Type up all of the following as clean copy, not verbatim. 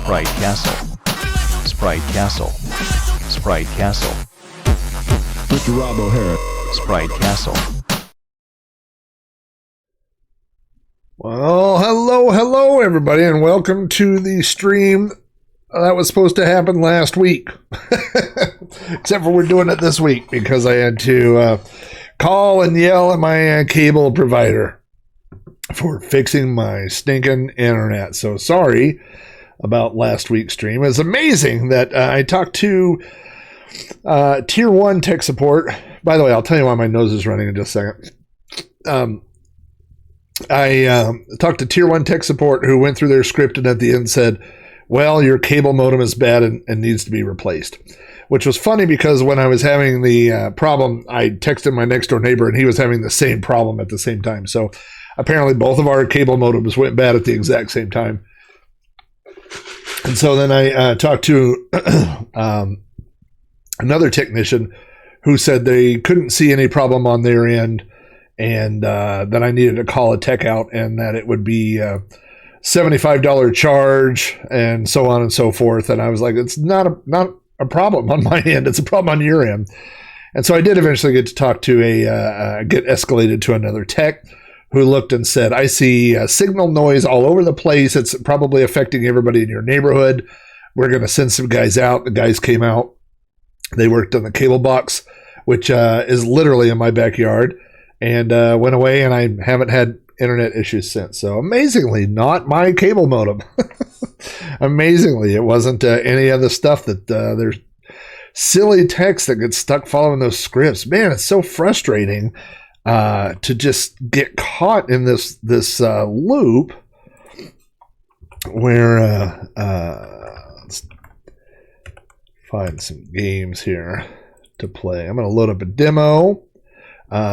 Sprite Castle. Sprite Castle. Sprite Castle. Mr. Rob O'Hara. Sprite Castle. Well, hello, everybody, and welcome to the stream that was supposed to happen last week. Except for we're doing it this week because I had to call and yell at my cable provider for fixing my stinking internet. So sorry about last week's stream. It's amazing that I talked to Tier 1 tech support. By the way, I'll tell you why my nose is running in just a second. I talked to Tier 1 tech support who went through their script and at the end said, well, your cable modem is bad and needs to be replaced. Which was funny because when I was having the problem, I texted my next door neighbor and he was having the same problem at the same time. So apparently both of our cable modems went bad at the exact same time. And so then I talked to another technician who said they couldn't see any problem on their end and that I needed to call a tech out and that it would be a $75 charge and so on and so forth. And I was like, it's not a problem on my end. It's a problem on your end. And so I did eventually get to talk to get escalated to another tech who looked and said, I see signal noise all over the place. It's probably affecting everybody in your neighborhood. We're going to send some guys out. The guys came out. They worked on the cable box, which is literally in my backyard, and went away, and I haven't had internet issues since. So amazingly, not my cable modem. Amazingly, it wasn't any of the stuff that there's silly text that gets stuck following those scripts. Man, it's so frustrating to just get caught in this loop where let's find some games here to play. I'm going to load up a demo.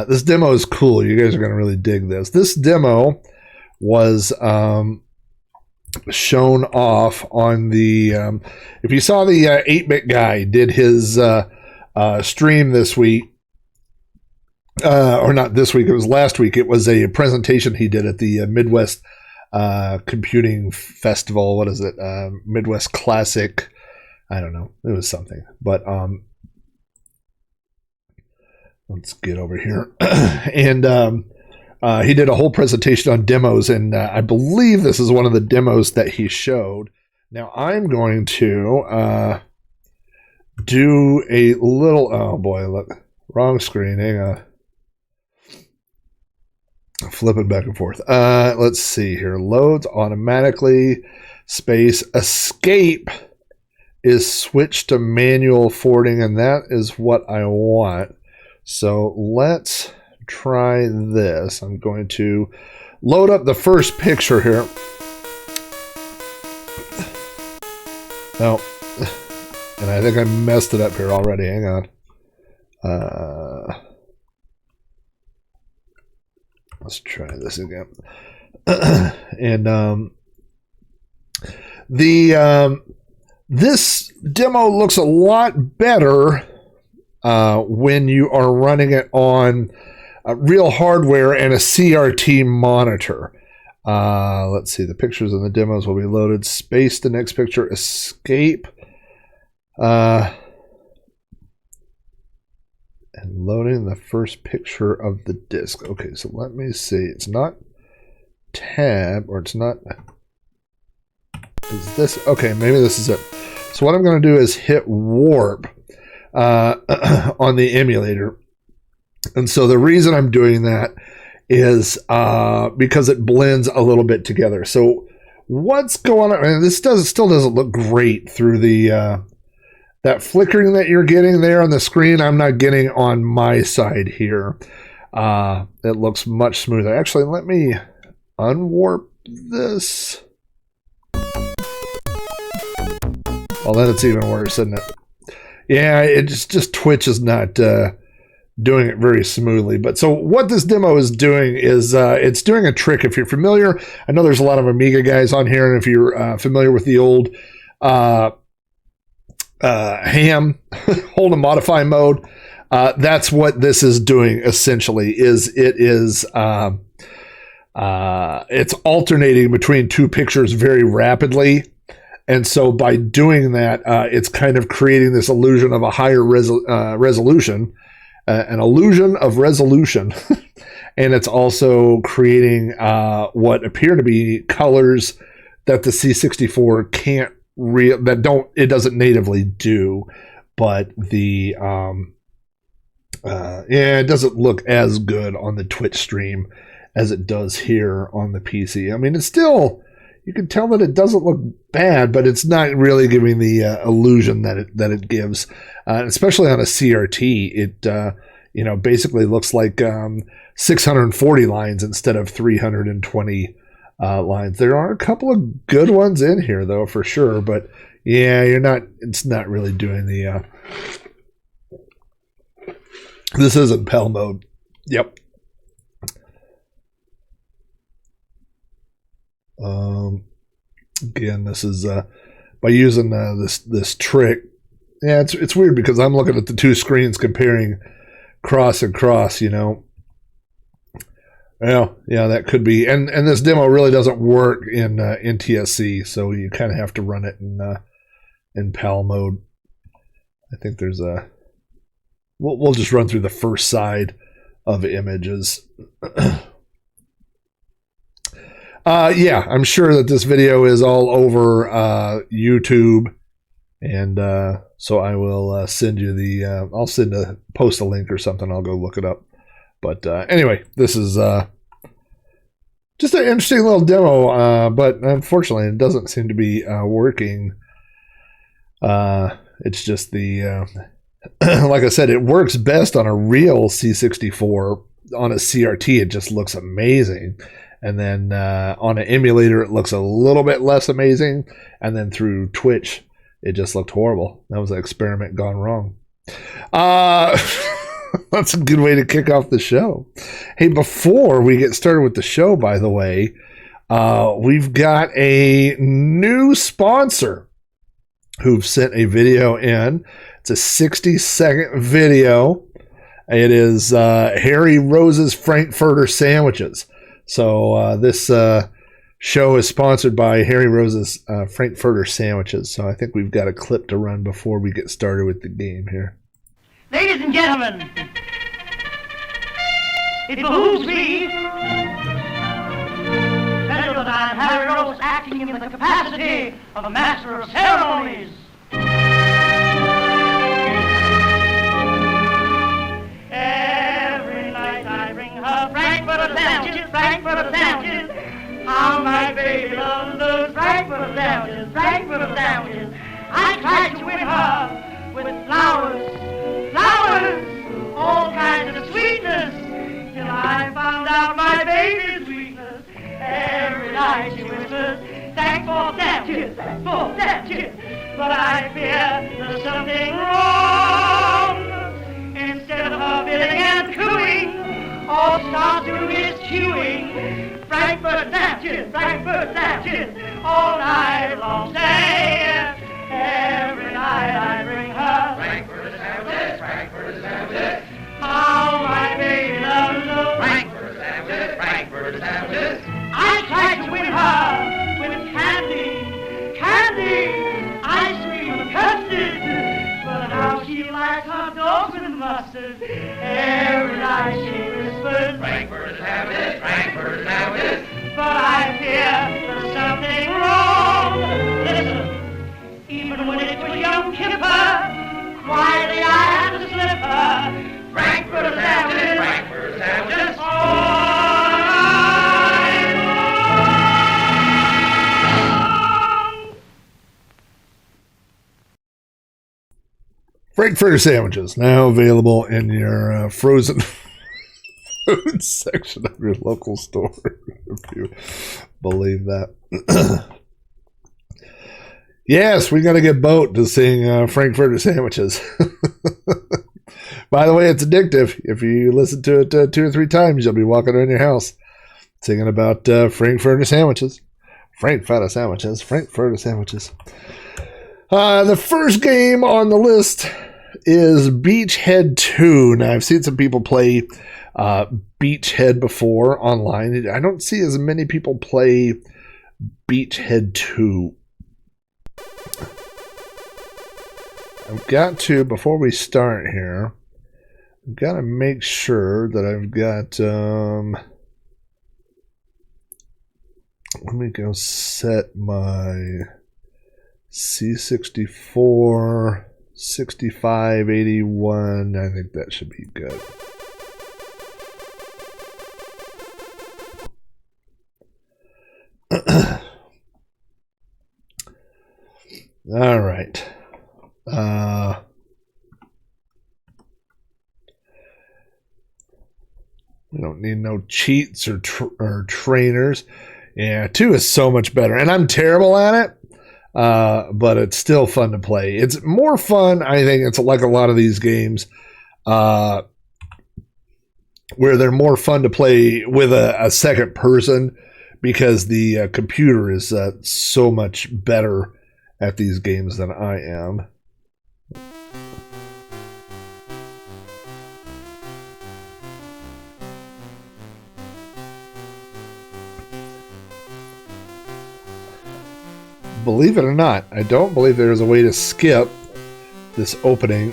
This demo is cool. You guys are going to really dig this. This demo was shown off on the if you saw the 8-bit guy did his stream this week, or not this week, it was last week. It was a presentation he did at the Midwest Computing Festival. What is it? Midwest Classic. I don't know. It was something. But let's get over here. And he did a whole presentation on demos, and I believe this is one of the demos that he showed. Now I'm going to do a little... Oh boy, look. Wrong screen. Hang on. Flipping back and forth. Let's see here. Loads automatically. Space. Escape is switched to manual forwarding, and that is what I want. So let's try this. I'm going to load up the first picture here. No. And I think I messed it up here already. Hang on. Let's try this again. And this demo looks a lot better when you are running it on real hardware and a CRT monitor. Let's see. The pictures and the demos will be loaded. Space the next picture. Escape. And loading the first picture of the disk. Okay, so let me see. It's not tab, or it's not... Is this... Okay, maybe this is it. So what I'm going to do is hit warp on the emulator. And so the reason I'm doing that is because it blends a little bit together. So what's going on? And this still doesn't look great through the... that flickering that you're getting there on the screen, I'm not getting on my side here. It looks much smoother. Actually, let me unwarp this. Well, then it's even worse, isn't it? Yeah, it just Twitch is not doing it very smoothly. But so what this demo is doing is it's doing a trick. If you're familiar, I know there's a lot of Amiga guys on here, and if you're familiar with the old ham hold and modify mode, that's what this is doing essentially. It's alternating between two pictures very rapidly, And so by doing that, it's kind of creating this illusion of a higher resolution, an illusion of resolution. And it's also creating what appear to be colors that the C64 can't it doesn't natively do. But it doesn't look as good on the Twitch stream as it does here on the PC. I mean, it's still, you can tell that it doesn't look bad, but it's not really giving the illusion that it gives. Especially on a CRT, it basically looks like 640 lines instead of 320 lines. There are a couple of good ones in here, though, for sure. But yeah, it's not really doing the. This isn't PAL mode. Yep. Again, this is by using this trick. Yeah, it's weird because I'm looking at the two screens comparing cross and cross. Yeah, that could be. And this demo really doesn't work in NTSC, so you kind of have to run it in PAL mode. I think there's a. We'll just run through the first side of images. Yeah, I'm sure that this video is all over YouTube, and so I will send you I'll post a link or something. I'll go look it up. But anyway, this is just an interesting little demo, but unfortunately, it doesn't seem to be working. It's just like I said, it works best on a real C64. On a CRT, it just looks amazing. And then on an emulator, it looks a little bit less amazing. And then through Twitch, it just looked horrible. That was an experiment gone wrong. That's a good way to kick off the show. Hey, before we get started with the show, by the way, we've got a new sponsor who've sent a video in. It's a 60-second video. It is Harry Rose's Frankfurter Sandwiches. So this show is sponsored by Harry Rose's Frankfurter Sandwiches. So I think we've got a clip to run before we get started with the game here. Ladies and gentlemen, it behooves me to tell you that I'm Harry Rose, acting in the capacity of a master of ceremonies. Every night I bring her Frankfurter sandwiches, Frankfurter sandwiches. How my baby loves those Frankfurter sandwiches, Frankfurter sandwiches. I tried to win her with flowers, all kinds of sweetness, till I found out my baby's weakness. Every night she whispers, thanks for sandwiches, for sandwiches. But I fear there's something wrong. Instead of her billing and cooing, all starts to is chewing. Frankfurt sandwiches, all night long say. Every night I bring her Frankfurt sandwiches, Frankfurt sandwiches. How my baby loves those Frankfurt sandwiches, Frankfurt sandwiches. I tried to win her with candy, ice cream and custard. But now she likes her dogs with mustard. Every night she whispers, Frankfurt sandwiches, Frankfurt sandwiches. But I fear there's something wrong. Listen, even when it was young Kipper, quietly I had to slip her. Frankfurt sandwiches, Frankfurt sandwiches. All night long. Frankfurter Sandwiches, now available in your frozen food section of your local store, if you believe that. Yes, we got to get Boat to sing Frankfurter Sandwiches. By the way, it's addictive. If you listen to it 2 or 3 times, you'll be walking around your house singing about Frankfurter Sandwiches. Frankfurter Sandwiches. Frankfurter Sandwiches. The first game on the list is Beachhead 2. Now, I've seen some people play Beachhead before online. I don't see as many people play Beachhead 2. I've got to, before we start here, I've got to make sure that I've got, let me go set my C64, 6581. I think that should be good. All right. We don't need no cheats or trainers. Yeah, 2 is so much better, and I'm terrible at it, but it's still fun to play. It's more fun, I think. It's like a lot of these games where they're more fun to play with a second person because the computer is so much better at these games than I am. Believe it or not, I don't believe there's a way to skip this opening.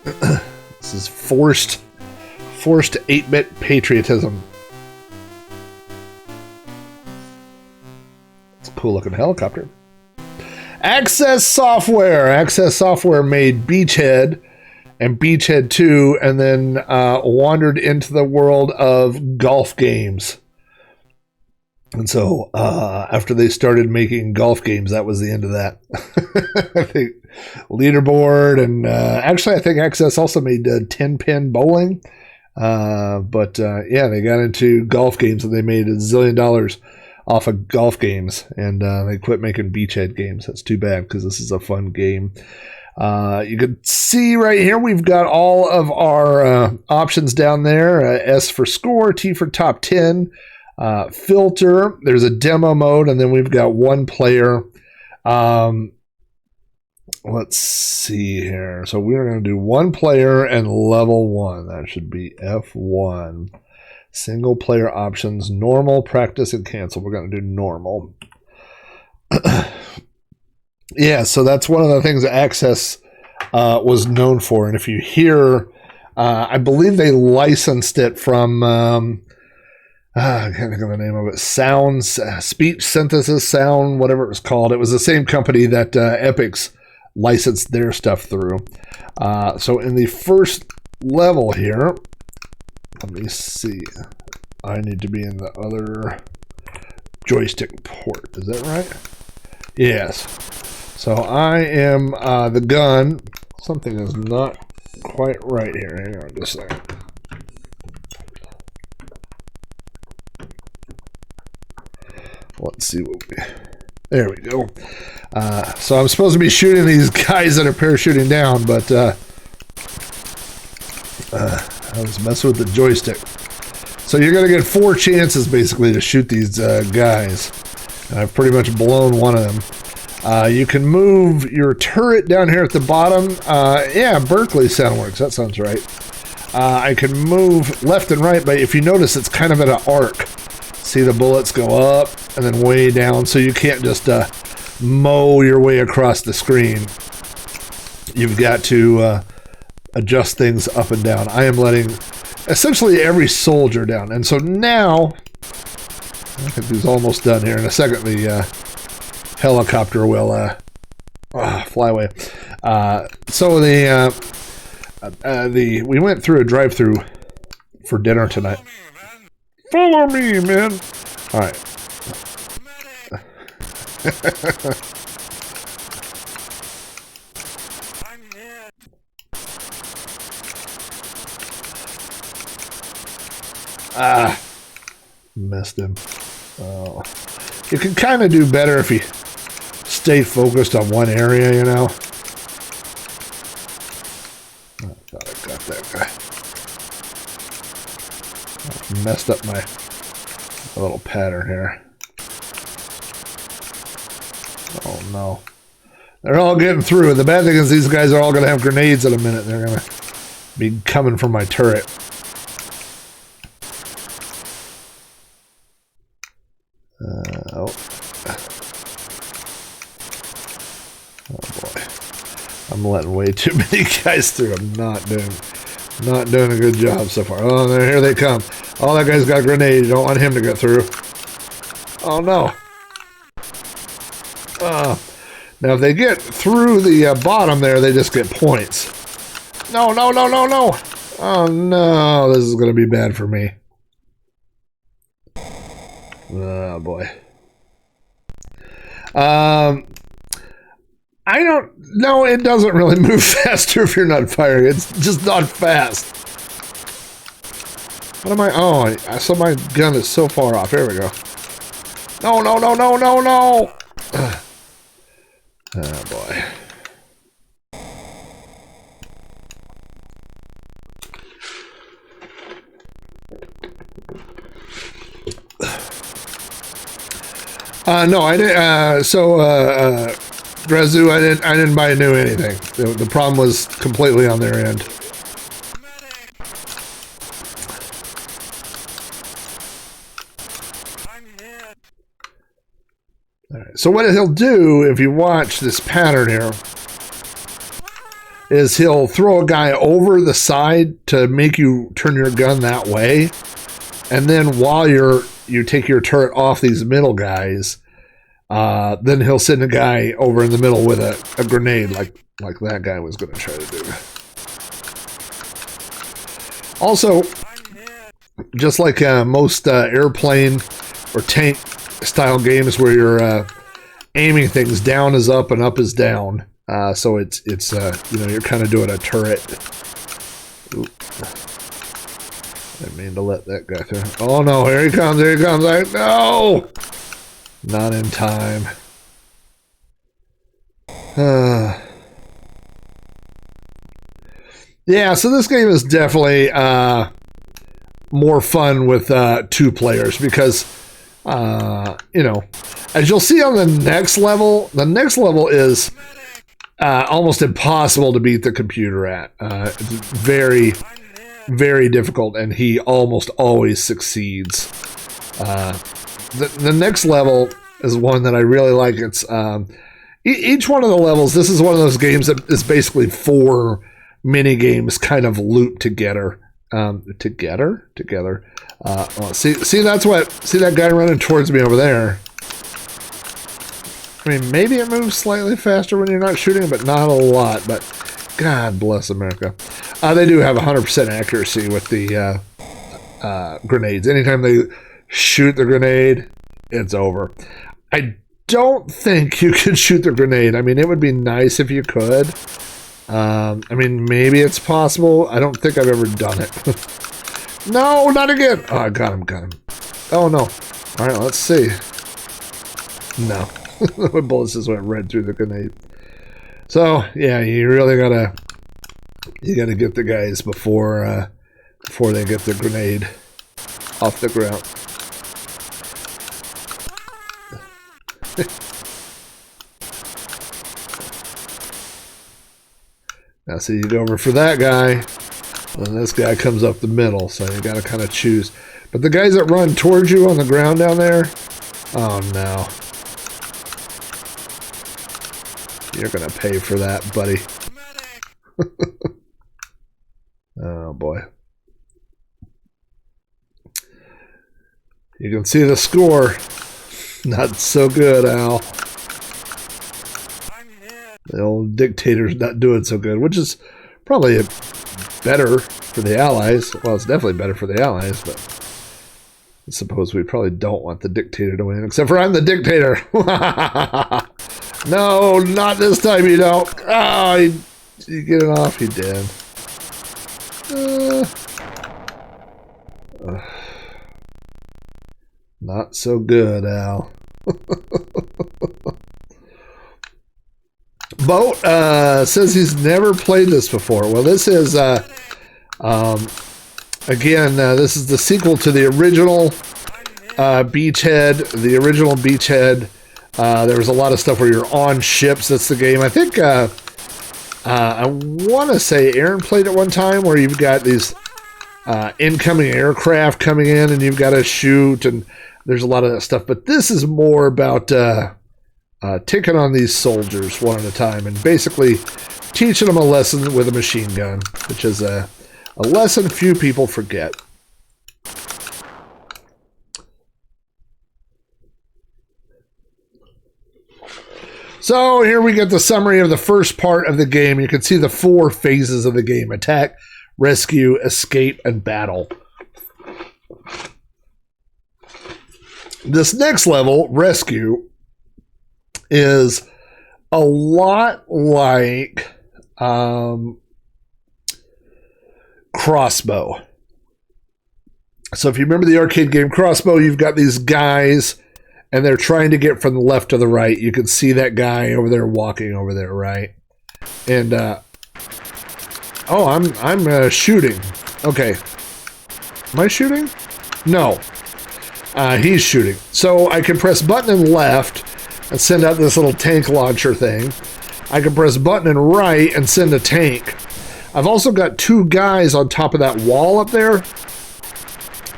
This is forced 8-bit patriotism. It's a cool looking helicopter. Access Software. Access Software made Beachhead and Beachhead 2 and then wandered into the world of golf games. And so after they started making golf games, that was the end of that. I think Leaderboard and actually I think Access also made 10-pin bowling. But yeah, they got into golf games and they made $1 zillion off of golf games, and they quit making Beachhead games. That's too bad because this is a fun game. You can see right here we've got all of our options down there. S for score, T for top 10, filter. There's a demo mode, and then we've got one player. Let's see here. So we're going to do one player and level 1. That should be F1. Single player options, normal, practice, and cancel. We're going to do normal. Yeah, so that's one of the things that Access was known for. And if you hear, I believe they licensed it from, I can't think of the name of it, Sounds, Speech Synthesis Sound, whatever it was called. It was the same company that Epic's licensed their stuff through. So in the first level here, let me see. I need to be in the other joystick port. Is that right? Yes. So I am the gun. Something is not quite right here. Hang on just a second. Let's see what we... There we go. So I'm supposed to be shooting these guys that are parachuting down, but I was messing with the joystick. So you're going to get 4 chances basically to shoot these guys. And I've pretty much blown one of them. You can move your turret down here at the bottom. Yeah, Berkeley Soundworks. That sounds right. I can move left and right, but if you notice, it's kind of at an arc. See the bullets go up and then way down, so you can't just mow your way across the screen. You've got to adjust things up and down. I am letting essentially every soldier down. And so now, I think he's almost done here. In a second, the helicopter will fly away. So we went through a drive-through for dinner tonight. Follow me, man. All right. Missed him. Oh. You can kind of do better if you stay focused on one area, you know. I thought I got that guy. I messed up my little pattern here. Oh no. They're all getting through. The bad thing is these guys are all going to have grenades in a minute. They're going to be coming from my turret. Oh boy. I'm letting way too many guys through. I'm not doing a good job so far. Oh, here they come. Oh, that guy's got a grenade. You don't want him to get through. Oh, no. Now, if they get through the bottom there, they just get points. No, no, no, no, no. Oh, no. This is going to be bad for me. Oh, boy. I don't... No, it doesn't really move faster if you're not firing. It's just not fast. What am I... Oh, so my gun is so far off. Here we go. No, no, no, no, no, no! Oh, boy. No, I didn't. Rezu, I didn't buy new anything. The problem was completely on their end. All right. So what he'll do, if you watch this pattern here, is he'll throw a guy over the side to make you turn your gun that way, and then while you take your turret off these middle guys, then he'll send a guy over in the middle with a grenade like that guy was going to try to do. Also, just like most airplane or tank style games where you're aiming things, down is up and up is down. So it's you know, you're kind of doing a turret. Oop. I didn't mean to let that guy through. Oh no, here he comes, here he comes. No! Not in time. Yeah, so this game is definitely more fun with 2 players because, you know, as you'll see on the next level is almost impossible to beat the computer at. It's very, very difficult, and he almost always succeeds. The next level is one that I really like. It's each one of the levels. This is one of those games that is basically 4 mini games kind of looped together. Together. Oh, see that guy running towards me over there. I mean, maybe it moves slightly faster when you're not shooting, but not a lot. But God bless America. They do have 100% accuracy with the grenades. Anytime they shoot the grenade, it's over. I don't think you could shoot the grenade. I mean, it would be nice if you could. I mean, maybe it's possible. I don't think I've ever done it. No, not again. Oh, I got him. Oh, no. All right, let's see. No. The bullets just went right through the grenade. So, yeah, you really gotta get the guys before they get the grenade off the ground. Now, see, you go over for that guy, and this guy comes up the middle, so you got to kind of choose. But the guys that run towards you on the ground down there, oh no. You're going to pay for that, buddy. Oh, boy. You can see the score. Not so good, Al. The old dictator's not doing so good, which is probably better for the Allies. Well, it's definitely better for the Allies, but I suppose we probably don't want the dictator to win, except for I'm the dictator. No, not this time you don't. Oh, you get it off, you did. Not so good, Al. Boat says he's never played this before. Well, this is, again, this is the sequel to the original Beachhead. The original Beachhead, there was a lot of stuff where you're on ships. That's the game. I think, I want to say Aaron played it one time where you've got these incoming aircraft coming in and you've got to shoot, and there's a lot of that stuff. But this is more about taking on these soldiers one at a time and basically teaching them a lesson with a machine gun, which is a lesson few people forget. So here we get the summary of the first part of the game. You can see the 4 phases of the game: attack, rescue, escape, and battle. This next level, rescue, is a lot like Crossbow. So if you remember the arcade game Crossbow, you've got these guys and they're trying to get from the left to the right. You can see that guy over there walking over there, right? And oh, I'm shooting. Okay, am I shooting? No, he's shooting. So I can press button and left and send out this little tank launcher thing. I can press button and right and send a tank. I've also got 2 guys on top of that wall up there.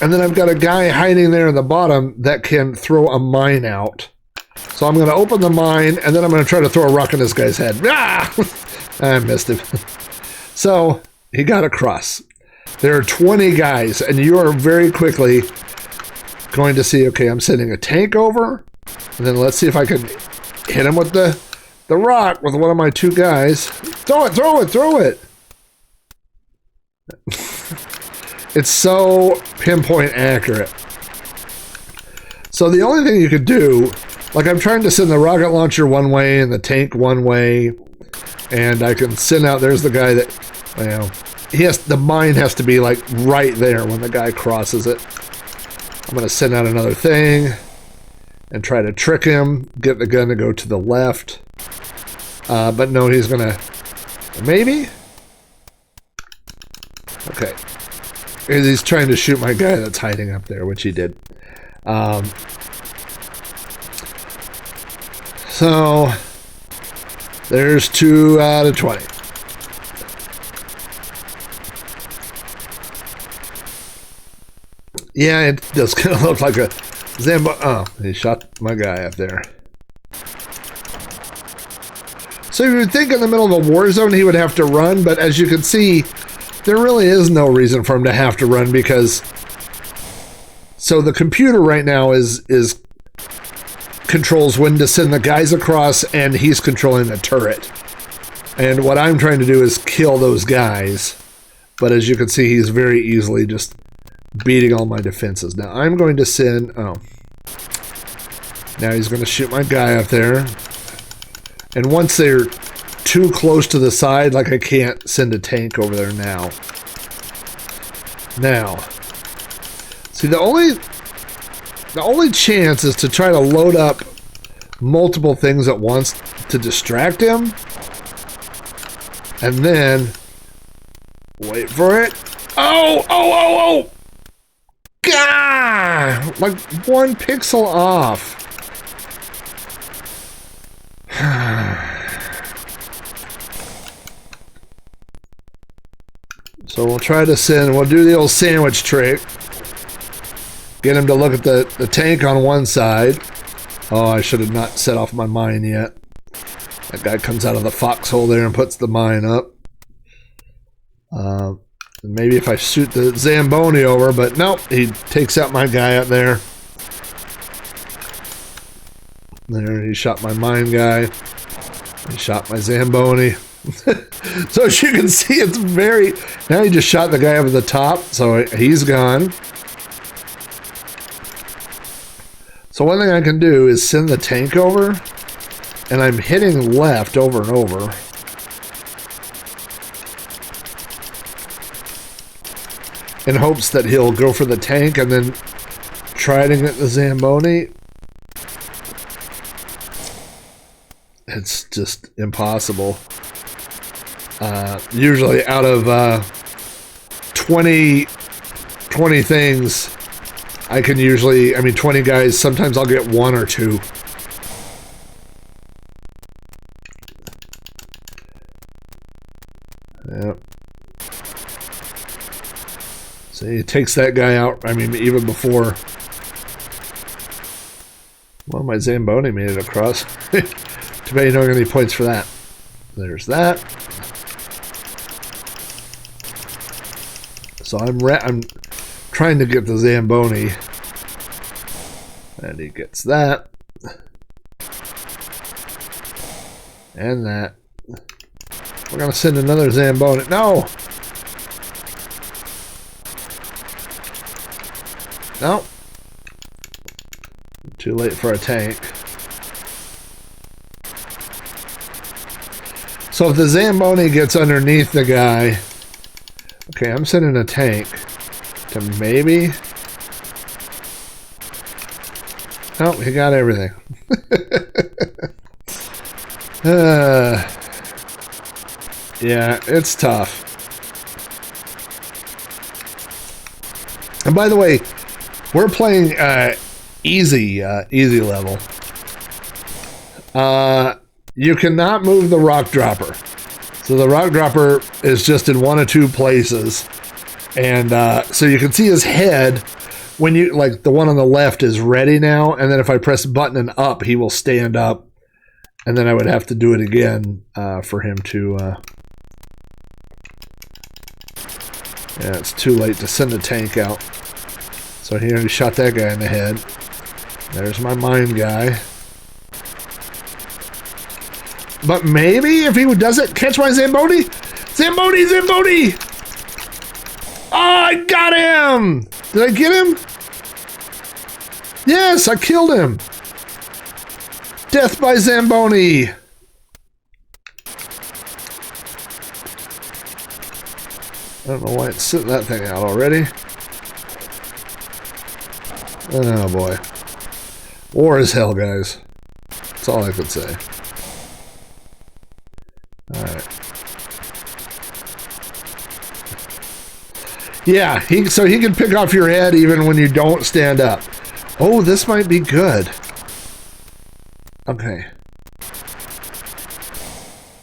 And then I've got a guy hiding there in the bottom that can throw a mine out. So I'm going to open the mine, and then I'm going to try to throw a rock in this guy's head. Ah! I missed him. So he got across. There are 20 guys, and you are very quickly going to see, okay, I'm sending a tank over, and then let's see if I can hit him with the rock with one of my 2 guys. Throw it, throw it, throw it. It's so pinpoint accurate. So the only thing you could do, like I'm trying to send the rocket launcher one way and the tank one way, and I can send out, there's the guy that, you know, the mine has to be like right there when the guy crosses it. I'm going to send out another thing and try to trick him, get the gun to go to the left. But no, he's going to, maybe? Okay. He's trying to shoot my guy that's hiding up there, which he did. So there's 2 out of 20. Yeah, it does kind of look like a Zambo. Oh, he shot my guy up there. So you would think in the middle of a war zone he would have to run, but as you can see, there really is no reason for him to have to run because... So the computer right now is controls when to send the guys across, and he's controlling the turret. And what I'm trying to do is kill those guys. But as you can see, he's very easily just beating all my defenses. Now I'm going to send... Oh. Now he's going to shoot my guy up there. And once they're too close to the side, like I can't send a tank over there now. Now, see, the only chance is to try to load up multiple things at once to distract him, and then wait for it. Oh! Gah! Like 1 pixel off. So we'll try to we'll do the old sandwich trick. Get him to look at the tank on one side. Oh, I should have not set off my mine yet. That guy comes out of the foxhole there and puts the mine up. Maybe if I shoot the Zamboni over, but nope, he takes out my guy up there. There, he shot my mine guy. He shot my Zamboni. So as you can see, it's very... Now he just shot the guy over the top, so he's gone. So one thing I can do is send the tank over, and I'm hitting left over and over. In hopes that he'll go for the tank and then try to get the Zamboni. It's just impossible. Usually out of 20 things, I can usually, 20 guys, sometimes I'll get 1 or 2. Yep. So he takes that guy out, even before. Well, my Zamboni made it across. Too bad you don't get any points for that. There's that. So I'm trying to get the Zamboni. And he gets that. And that. We're going to send another Zamboni. No! No. Too late for a tank. So if the Zamboni gets underneath the guy... Okay, I'm sending a tank to maybe... Oh, he got everything. Yeah, it's tough. And by the way, we're playing easy level. You cannot move the rock dropper. So the rock dropper is just in one of two places. And so you can see his head when you, like the one on the left is ready now. And then if I press button and up, he will stand up. And then I would have to do it again for him to... Yeah, it's too late to send the tank out. So he already shot that guy in the head. There's my mine guy. But maybe if he doesn't catch my Zamboni... Zamboni! Zamboni! Oh, I got him! Did I get him? Yes, I killed him! Death by Zamboni! I don't know why it's sitting that thing out already. Oh boy. War is hell, guys. That's all I could say. Alright. Yeah, so he can pick off your head even when you don't stand up. Oh, this might be good. Okay.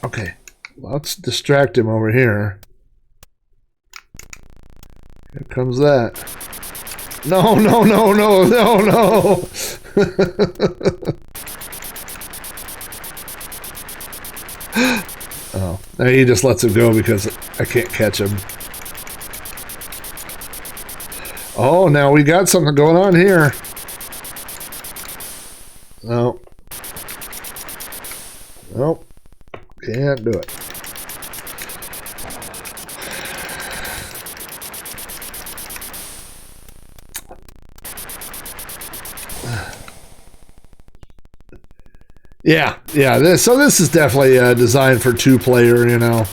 Okay. Let's distract him over here. Here comes that. No, no, no, no, no, no! Oh, now he just lets him go because I can't catch him. Oh, now we got something going on here. No. Nope. Can't do it. Yeah. So this is definitely designed for two-player, you know.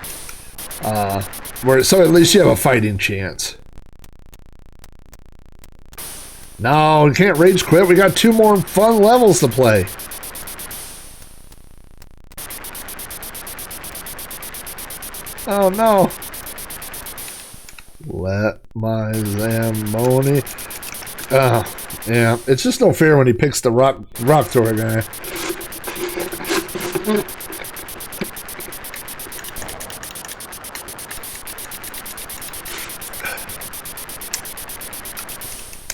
So at least you have a fighting chance. No, we can't rage quit. We got 2 more fun levels to play. Oh no. Let my Zamboni. Yeah. It's just no fair when he picks the rock thrower guy.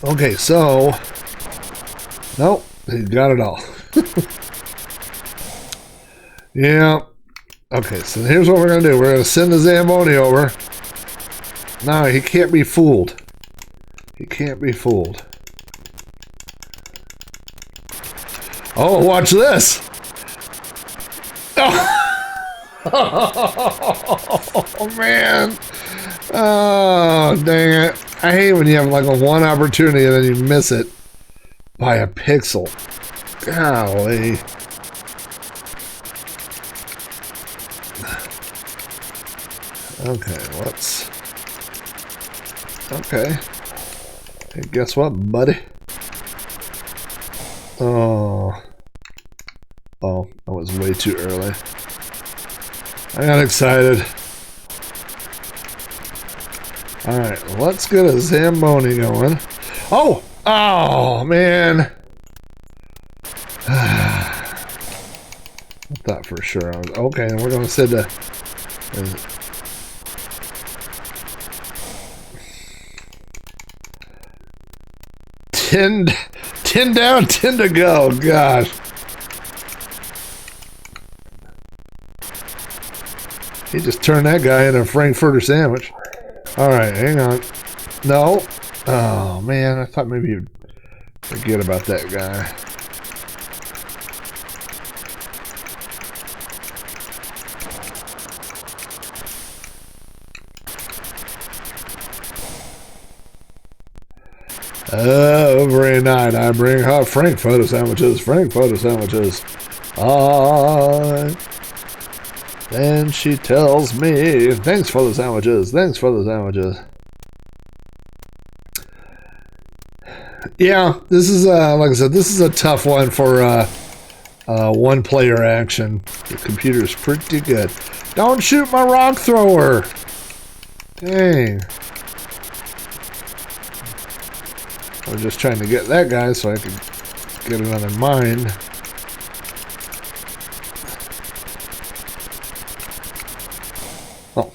Okay, so... Nope, he got it all. Yeah. Okay, so here's what we're going to do. We're going to send the Zamboni over. No, he can't be fooled. He can't be fooled. Oh, watch this! Oh, man! Oh, dang it. I hate when you have like a one opportunity and then you miss it by a pixel. Golly. Okay, let's... Okay. Hey, guess what, buddy? Oh. Oh, that was way too early. I got excited. Alright, let's get a Zamboni going. Oh! Oh, man! I thought for sure I was... Okay, and we're going to send a... 10 down, 10 to go. Gosh. He just turned that guy into a Frankfurter sandwich. Alright, hang on. No. Oh, man. I thought maybe you'd forget about that guy. Every night I bring her Frankfurter sandwiches, Frankfurter sandwiches. Then she tells me, thanks for the sandwiches, thanks for the sandwiches. Yeah, this is, like I said, this is a tough one for one-player action. The computer's pretty good. Don't shoot my rock thrower! Dang. I was just trying to get that guy so I could get another mine. Oh,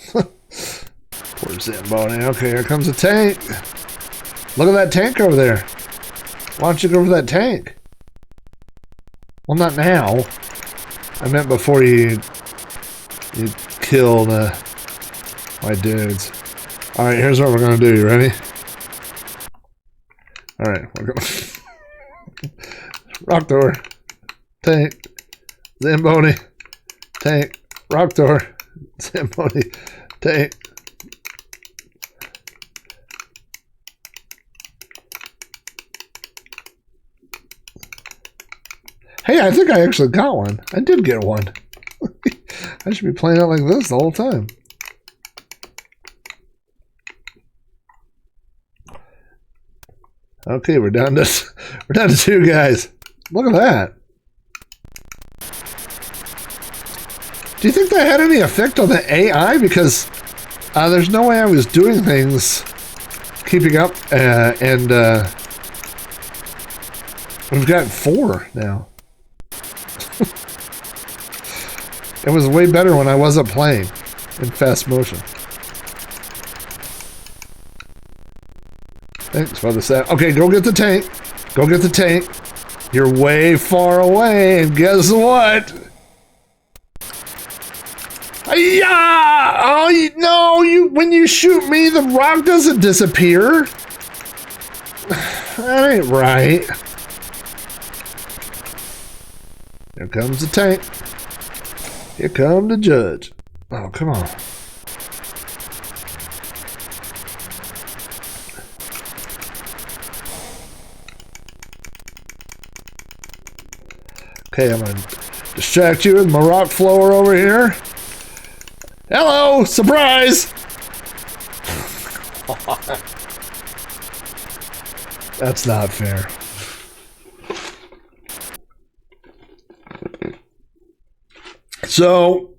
poor Zamboni. Okay, here comes a tank. Look at that tank over there. Why don't you go for that tank? Well, not now. I meant before you kill my dudes. All right, here's what we're gonna do. You ready? All right, we're going. Rock door, tank, Zamboni, tank, rock door, Zamboni, tank. Hey, I think I actually got one. I did get one. I should be playing it like this the whole time. Okay, we're down to 2 guys. Look at that. Do you think that had any effect on the AI? Because there's no way I was doing things, keeping up, and we've got 4 now. It was way better when I wasn't playing in fast motion. Thanks for the set. Okay, go get the tank. Go get the tank. You're way far away, and guess what? Yeah! Oh, no! When you shoot me, the rock doesn't disappear. That ain't right. Here comes the tank. Here comes the judge. Oh, come on. Okay, I'm going to distract you with my rock flower over here. Hello! Surprise! That's not fair. So,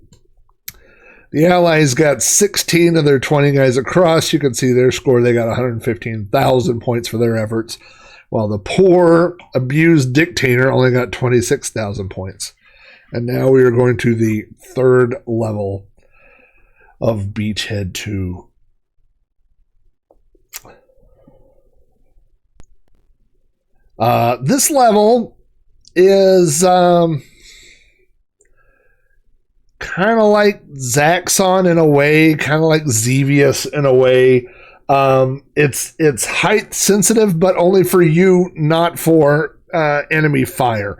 the Allies got 16 of their 20 guys across. You can see their score. They got 115,000 points for their efforts, while the poor, abused dictator only got 26,000 points. And now we are going to the 3rd level of Beachhead 2. This level is kind of like Zaxxon in a way, kind of like Xevious in a way. It's height sensitive, but only for you, not for enemy fire,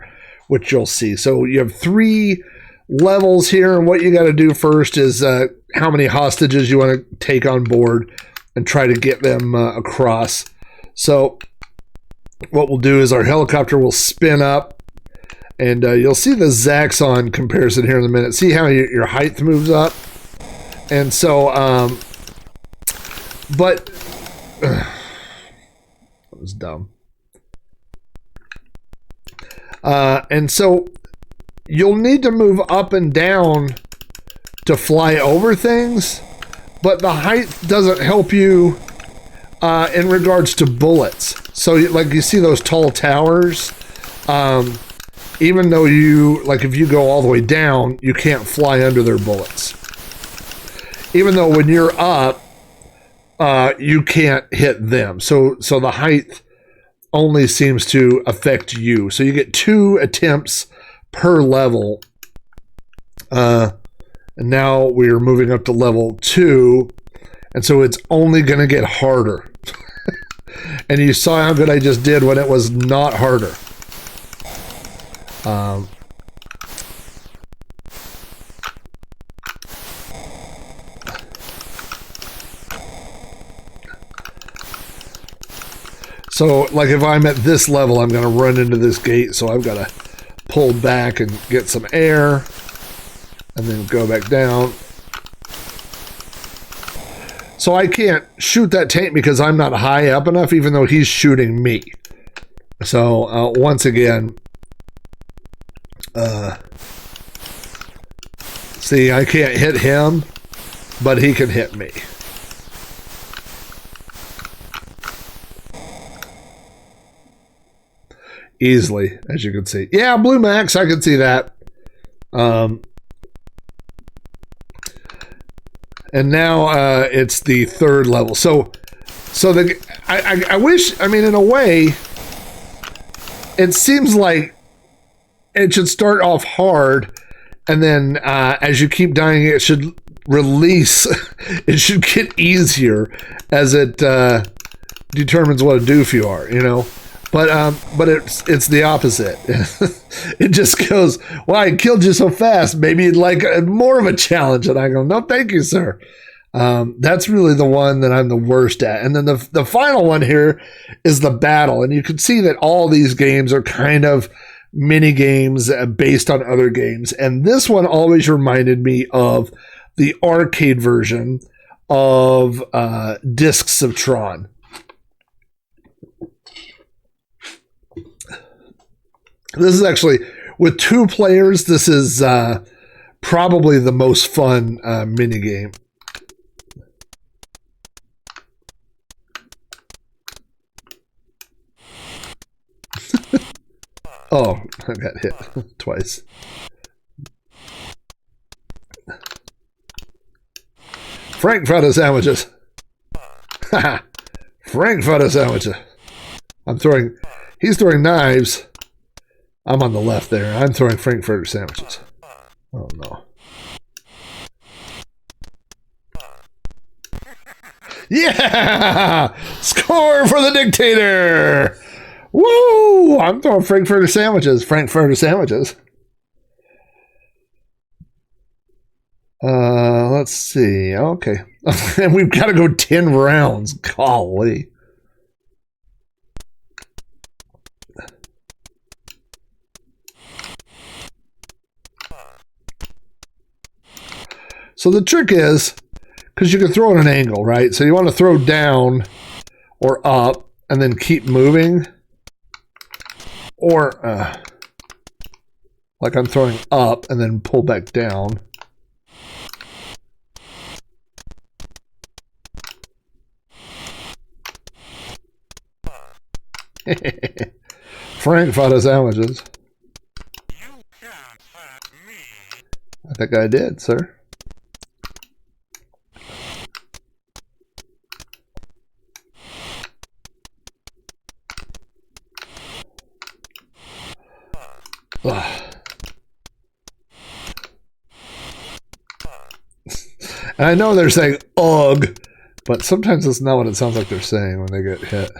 which you'll see. So you have 3 levels here, and what you got to do first is how many hostages you want to take on board and try to get them across. So what we'll do is our helicopter will spin up, and you'll see the Zaxxon comparison here in a minute. See how your height moves up? And so, but that was dumb. And so you'll need to move up and down to fly over things, but the height doesn't help you in regards to bullets. So like you see those tall towers, even though if you go all the way down, you can't fly under their bullets. Even though when you're up, you can't hit them. So the height only seems to affect you. So you get 2 attempts per level. And now we're moving up to level 2. And so it's only going to get harder. And you saw how good I just did when it was not harder. So, like, if I'm at this level, I'm going to run into this gate, so I've got to pull back and get some air, and then go back down. So I can't shoot that tank because I'm not high up enough, even though he's shooting me. So, once again, see, I can't hit him, but he can hit me. Easily, as you can see. Yeah, Blue Max, I can see that. And now it's the third level. So I wish, I mean, in a way, it seems like it should start off hard, and then as you keep dying, it should release. It should get easier as it determines what a doof you are, you know. But it's the opposite. It just goes, well, I killed you so fast. Maybe you'd like more of a challenge. And I go, no, thank you, sir. That's really the one that I'm the worst at. And then the final one here is the battle. And you can see that all these games are kind of mini games based on other games. And this one always reminded me of the arcade version of Discs of Tron. This is actually, with 2 players, this is probably the most fun minigame. Oh, I got hit twice. Frankfurter sandwiches. Frankfurter sandwiches. He's throwing knives. I'm on the left there. I'm throwing Frankfurter sandwiches. Oh, no. Yeah! Score for the dictator! Woo! I'm throwing Frankfurter sandwiches. Frankfurter sandwiches. Let's see. Okay. And we've got to go 10 rounds. Golly. So the trick is, because you can throw at an angle, right? So you want to throw down or up and then keep moving. Or, like I'm throwing up and then pull back down. Frankfurter sandwiches. I think I did, sir. And I know they're saying ugh, but sometimes it's not what it sounds like they're saying when they get hit.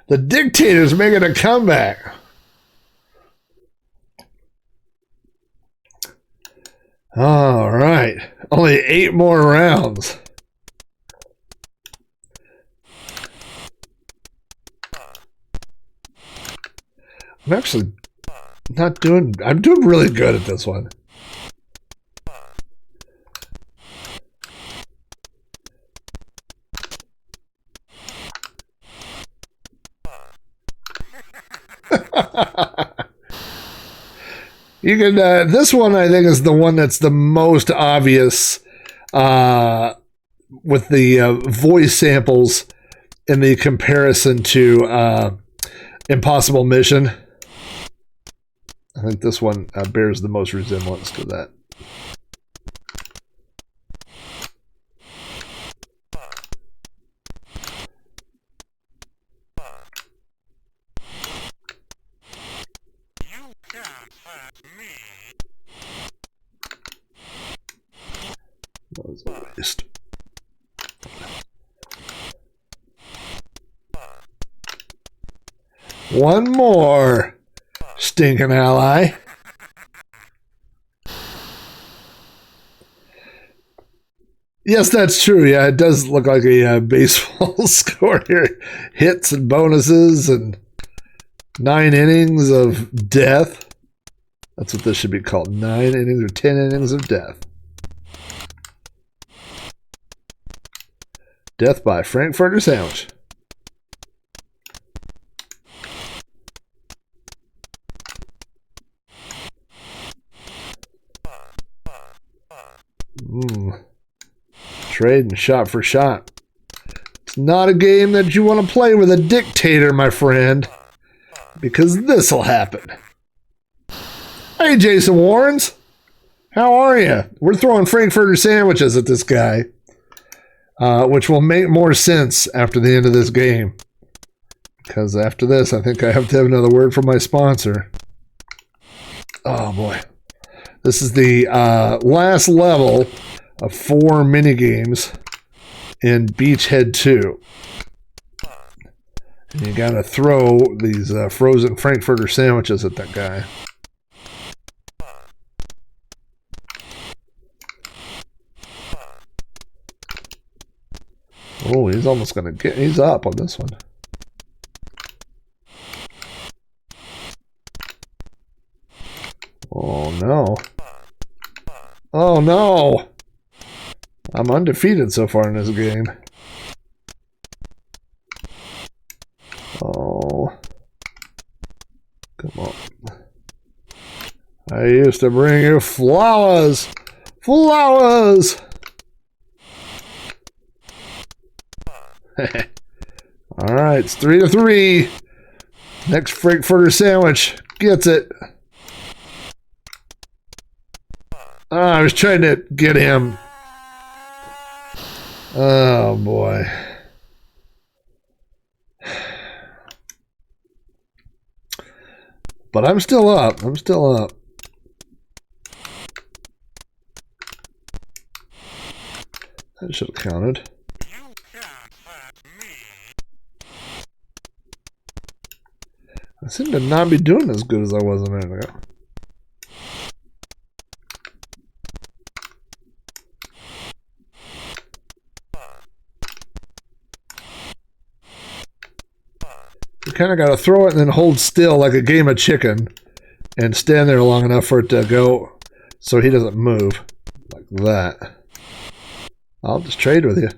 The dictator's making a comeback. All right. Only 8 more rounds. I'm actually not doing... I'm doing really good at this one. You can... this one, I think, is the one that's the most obvious with the voice samples in the comparison to Impossible Mission. I think this one bears the most resemblance to that. That was a waste. One more stinking ally. Yes, that's true. Yeah, it does look like a baseball score here. Hits and bonuses and 9 innings of death. That's what this should be called. 9 innings or 10 innings of death. Death by Frankfurter Sandwich. Trade and shot for shot. It's not a game that you want to play with a dictator, my friend, because this'll happen. Hey, Jason Warrens. How are you? We're throwing Frankfurter sandwiches at this guy, which will make more sense after the end of this game. Because after this, I think I have to have another word from my sponsor. Oh, boy. This is the last level of 4 minigames in Beachhead 2. And you gotta throw these frozen Frankfurter sandwiches at that guy. Oh, he's almost gonna get, he's up on this one. Oh no. Oh no! I'm undefeated so far in this game. Oh. Come on. I used to bring you flowers! Flowers! Alright, it's 3-3. Next Frankfurter sandwich gets it. I was trying to get him. Oh boy. But I'm still up. I'm still up. That should have counted. I seem to not be doing as good as I was a minute ago. You kind of got to throw it and then hold still like a game of chicken and stand there long enough for it to go so he doesn't move like that. I'll just trade with you.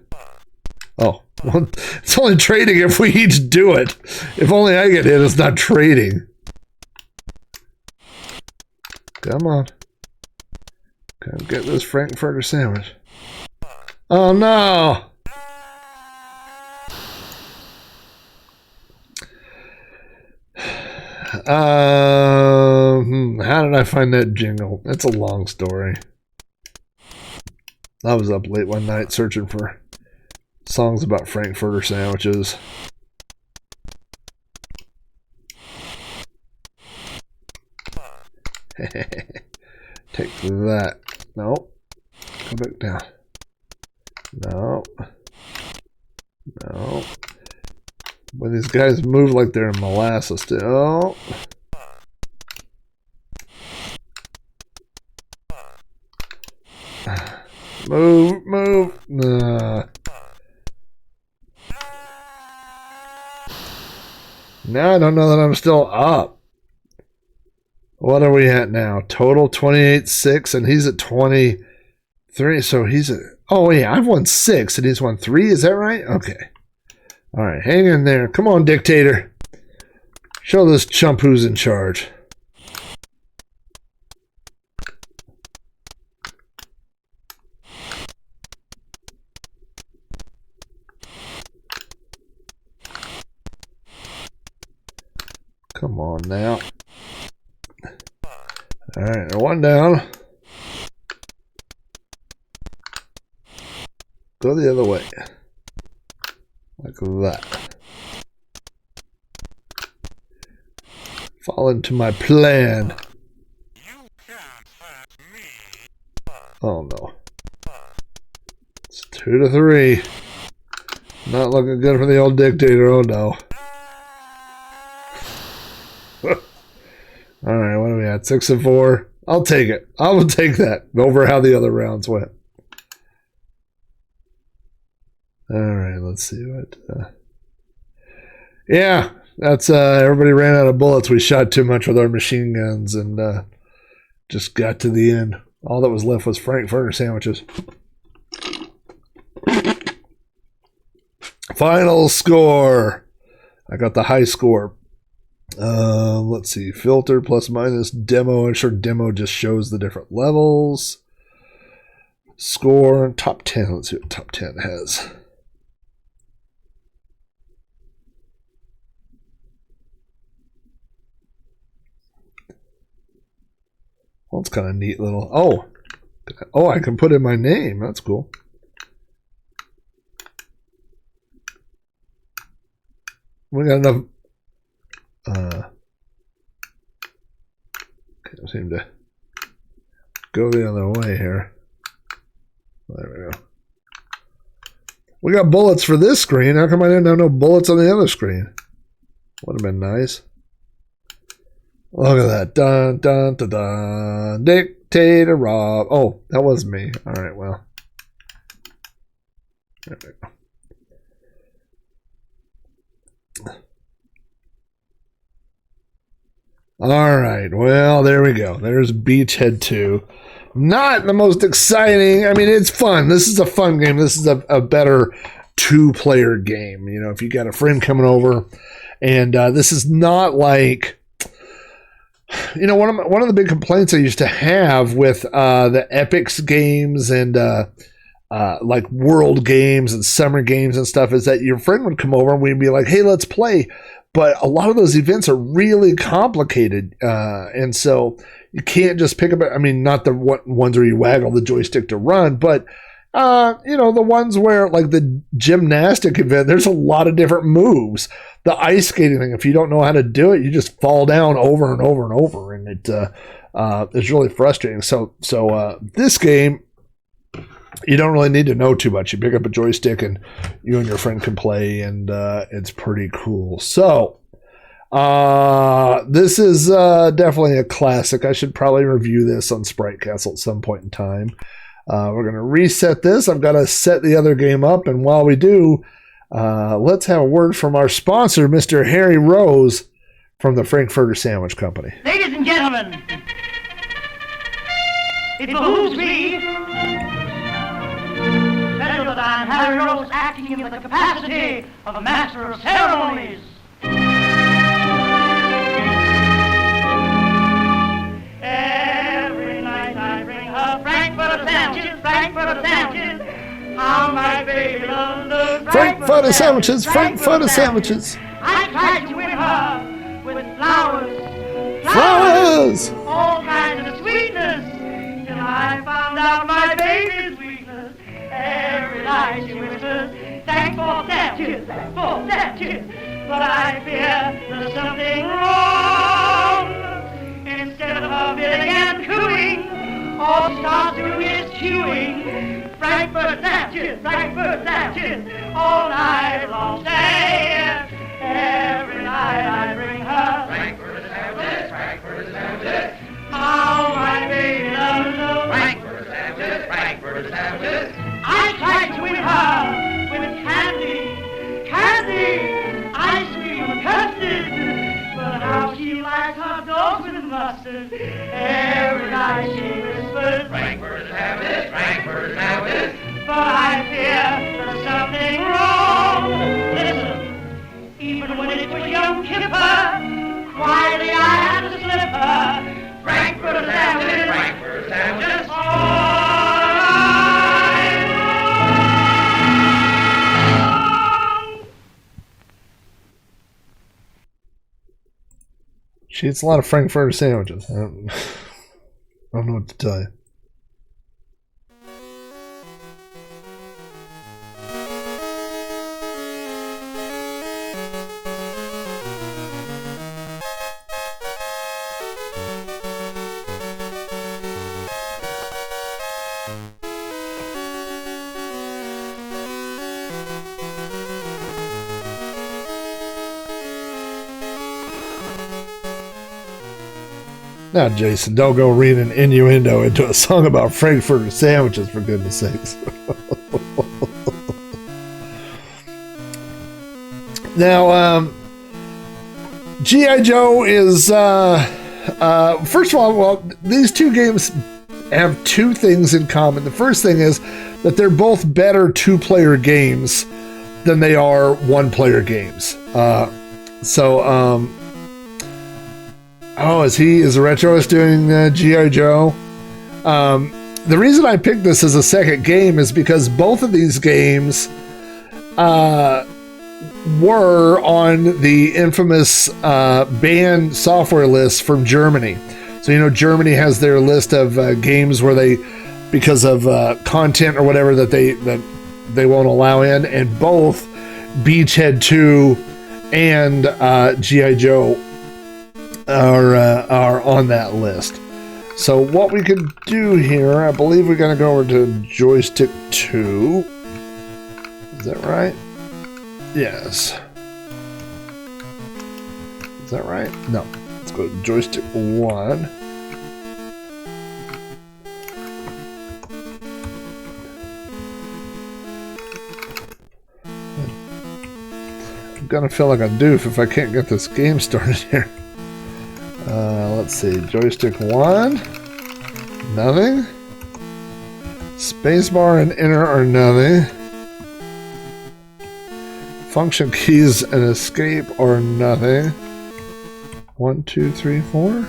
Oh, well, it's only trading if we each do it. If only I get hit, it's not trading. Come on. Gotta get this Frankfurter sandwich. Oh no! How did I find that jingle? It's a long story. I was up late one night searching for songs about Frankfurter sandwiches. Take that. No. Come back down. No. No. When these guys move like they're in molasses, oh. Move, move. Nah. Now I don't know that I'm still up. What are we at now? Total 28-6, and he's at 23. So he's at, oh yeah, I've won 6 and he's won 3. Is that right? Okay. All right, hang in there. Come on, dictator. Show this chump who's in charge. Come on now. All right, one down. Go the other way. Like that. Fall into my plan. Oh no. 2 to 3. Not looking good for the old dictator. Oh no. All right, what are we at? 6 and 4. I'll take it. I will take that over how the other rounds went. All right, let's see what. Yeah, that's everybody ran out of bullets. We shot too much with our machine guns and just got to the end. All that was left was frankfurter sandwiches. Final score. I got the high score. Let's see. Filter plus minus demo. I'm sure demo just shows the different levels. Score top 10. Let's see what top 10 has. Well, it's kind of neat little. Oh, I can put in my name. That's cool. We got enough. Can't seem to go the other way here. There we go. We got bullets for this screen. How come I didn't have no bullets on the other screen? Would have been nice. Look at that. Dun, dun, dun, dun. Dictator Rob. Oh, that was me. All right, well. There we go. All right, well, there we go. There's Beachhead 2. Not the most exciting. I mean, it's fun. This is a fun game. This is a better two-player game. You know, if you got a friend coming over, and this is not like, you know, one of the big complaints I used to have with the Epix games and like world games and summer games and stuff is that your friend would come over and we'd be like, hey, let's play. But a lot of those events are really complicated. And so you can't just pick up, I mean, not the ones where you waggle the joystick to run, but, you know, the ones where, like the gymnastic event, there's a lot of different moves. The ice skating thing, if you don't know how to do it, you just fall down over and over and over. And it's really frustrating. So this game, you don't really need to know too much. You pick up a joystick and you and your friend can play, and it's pretty cool. So this is definitely a classic. I should probably review this on Sprite Castle at some point in time. We're going to reset this. I've got to set the other game up, and while we do, let's have a word from our sponsor, Mr. Harry Rose from the Frankfurter Sandwich Company. Ladies and gentlemen, it behooves me that I'm Harry Rose, acting in the capacity of a master of ceremonies. Every night I bring her Frankfurter sandwiches, Frankfurter sandwiches. How my baby loves those Frankfurter sandwiches, Frankfurter sandwiches. I tried to win her with flowers, Flowers! all kinds of sweetness, till I found out my baby's weakness. Every night she whispers, thanks for sandwiches, for sandwiches. But I fear there's something wrong. Instead of her billing and cooing, all she starts to do is chewing. Frankfurt sandwiches, Frankfurt sandwiches, all night long stay. Every night I bring her Frankfurt sandwiches, Frankfurt sandwiches. How my baby loves those Frankfurt sandwiches, Frankfurt sandwiches. I tried to win her with candy, ice cream and custard, but how she likes hot dogs with mustard. Every night she whispers, Frankfurt sandwiches, Frankfurt sandwiches, but I fear there's something wrong. Listen, even when it was young Kipper, quietly I had to slip her Frankfurt sandwiches, Frankfurt sandwiches, She eats a lot of Frankfurter sandwiches. I don't know what to tell you. Now, Jason, don't go reading innuendo into a song about Frankfurter sandwiches, for goodness sakes. Now, G.I. Joe is, first of all, well, these two games have two things in common. The first thing is that they're both better two-player games than they are one-player games. Is Retroist doing G.I. Joe? The reason I picked this as a second game is because both of these games were on the infamous banned software list from Germany. So, you know, Germany has their list of games where they, because of content or whatever that they won't allow in, and both Beachhead 2 and G.I. Joe are on that list. So what we could do here, I believe we're going to go over to joystick 2. Is that right? Yes. Is that right? No. Let's go to joystick 1. I'm gonna feel like a doof if I can't get this game started here. Let's see. Joystick 1. Nothing. Spacebar and enter are nothing. Function keys and escape are nothing. 1, 2, 3, 4.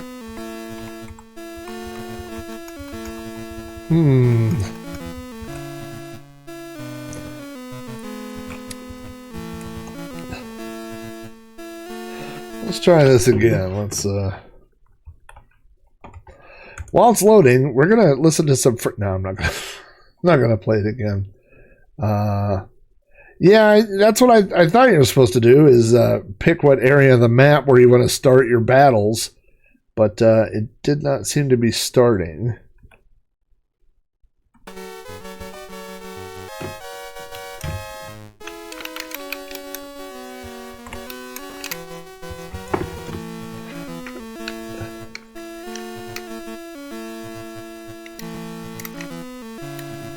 Let's try this again. Let's while it's loading, we're gonna listen to some. No, I'm not gonna play it again. Yeah, that's what I thought you were supposed to do, is pick what area of the map where you want to start your battles, but it did not seem to be starting.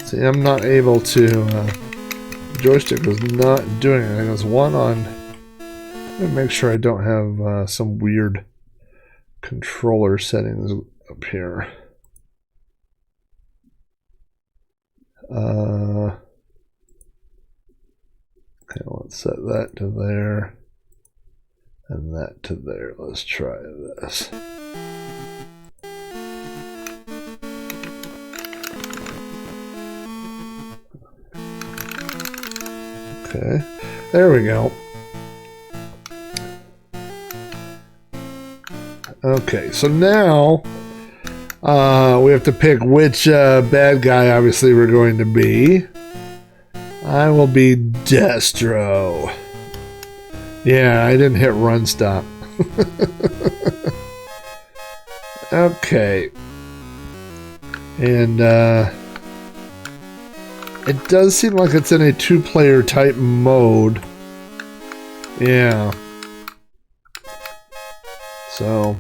See, I'm not able to, the joystick was not doing anything. There's one on, let me make sure I don't have some weird controller settings up here. Okay, let's set that to there, and that to there. Let's try this. Okay, there we go. Okay, so now we have to pick which bad guy, obviously, we're going to be. I will be Destro. Yeah, I didn't hit run stop. Okay. And it does seem like it's in a two-player type mode. Yeah. So.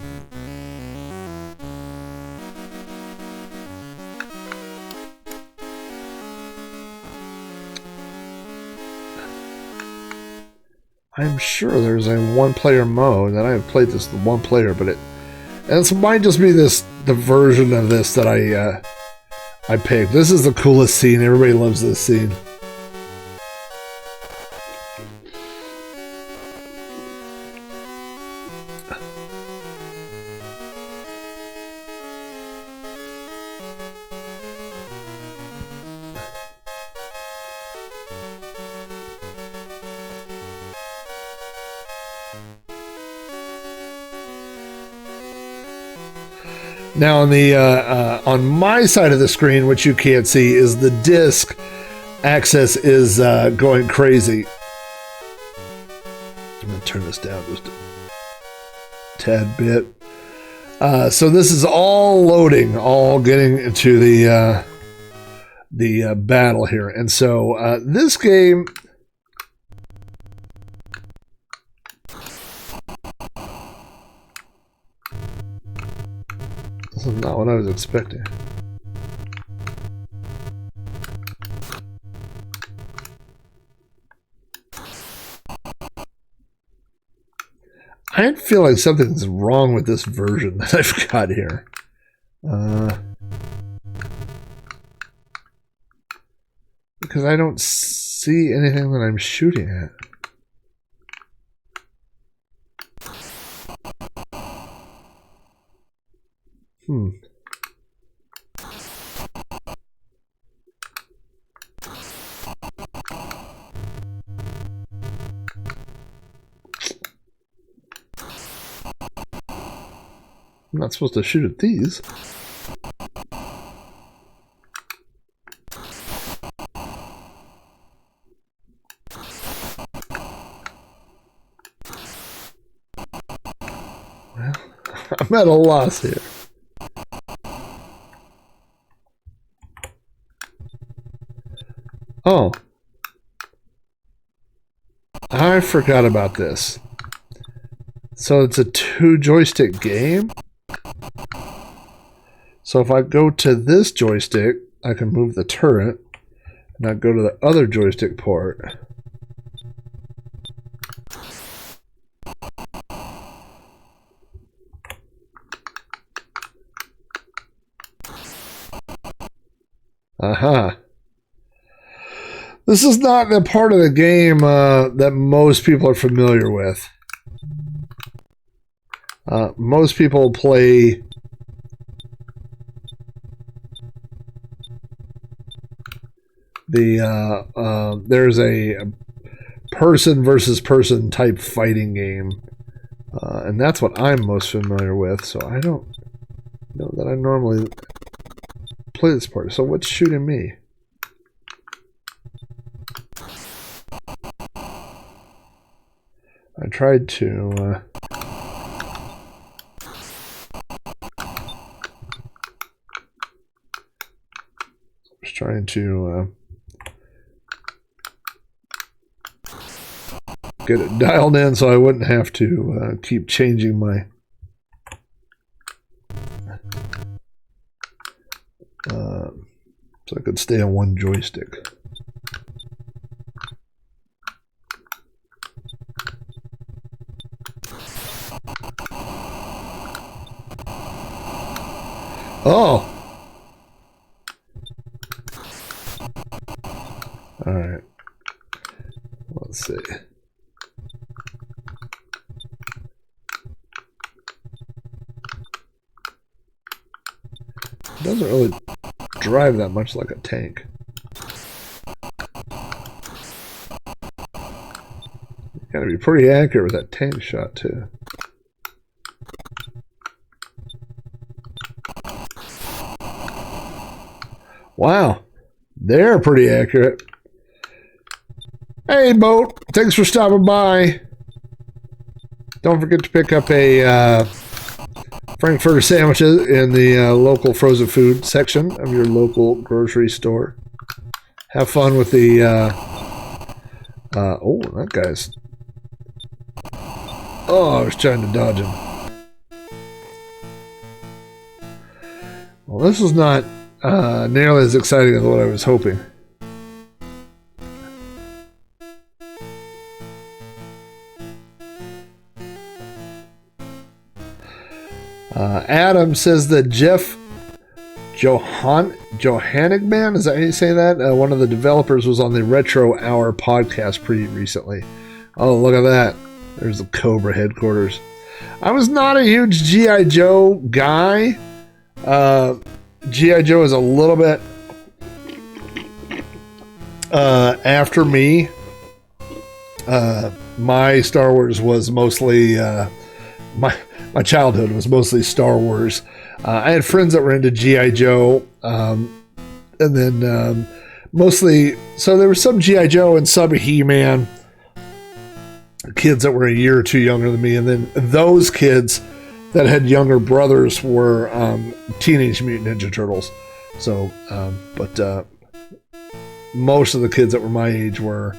I'm sure there's a one-player mode that I have played this one player, but it might just be the version of this that I picked. This is the coolest scene. Everybody loves this scene. Now on the on my side of the screen, which you can't see, is the disc access is going crazy. I'm going to turn this down just a tad bit. So this is all loading, all getting into the battle here, and so this game. This is not what I was expecting. I feel like something's wrong with this version that I've got here. Because I don't see anything that I'm shooting at. I'm not supposed to shoot at these. Well, I'm at a loss here. Oh. I forgot about this. So it's a 2-joystick game? So if I go to this joystick, I can move the turret, and I go to the other joystick port. Aha. This is not the part of the game that most people are familiar with. Most people play there's a person versus person type fighting game, and that's what I'm most familiar with. So I don't know that I normally play this part. So what's shooting me? I tried to trying to get it dialed in so I wouldn't have to keep changing my so I could stay on one joystick. Oh! Alright. Let's see. It doesn't really drive that much like a tank. You gotta be pretty accurate with that tank shot too. Wow, they're pretty accurate. Hey, boat, thanks for stopping by. Don't forget to pick up a Frankfurter sandwiches in the local frozen food section of your local grocery store. Have fun with the oh, that guy's, oh, I was trying to dodge him. Well, this is not nearly as exciting as what I was hoping. Adam says that Jeff Johannigman, is that how you say that? One of the developers was on the Retro Hour podcast pretty recently. Oh, look at that. There's the Cobra headquarters. I was not a huge G.I. Joe guy. G.I. Joe is a little bit after me. My Star Wars was mostly my childhood was mostly Star Wars. I had friends that were into G.I. Joe, and then mostly, so there was some G.I. Joe and some He-Man, kids that were a year or two younger than me, and then those kids that had younger brothers were Teenage Mutant Ninja Turtles. So, but most of the kids that were my age were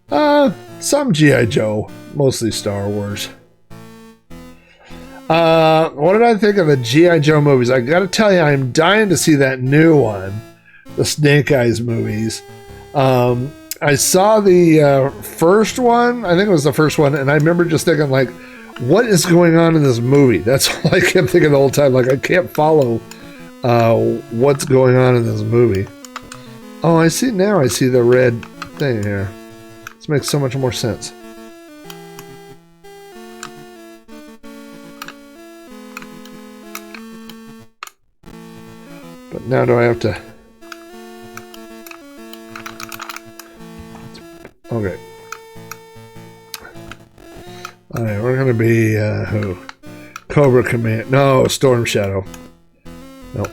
some G.I. Joe, mostly Star Wars. What did I think of the G.I. Joe movies? I gotta tell you, I'm dying to see that new one, the Snake Eyes movies. I saw the first one, I think it was the first one, and I remember just thinking, like, what is going on in this movie? That's all I kept thinking the whole time. Like, I can't follow what's going on in this movie. Oh, I see now. I see the red thing here. This makes so much more sense. But now do I have to... Okay. Alright, we're gonna be, who? Cobra Command. No, Storm Shadow. Nope.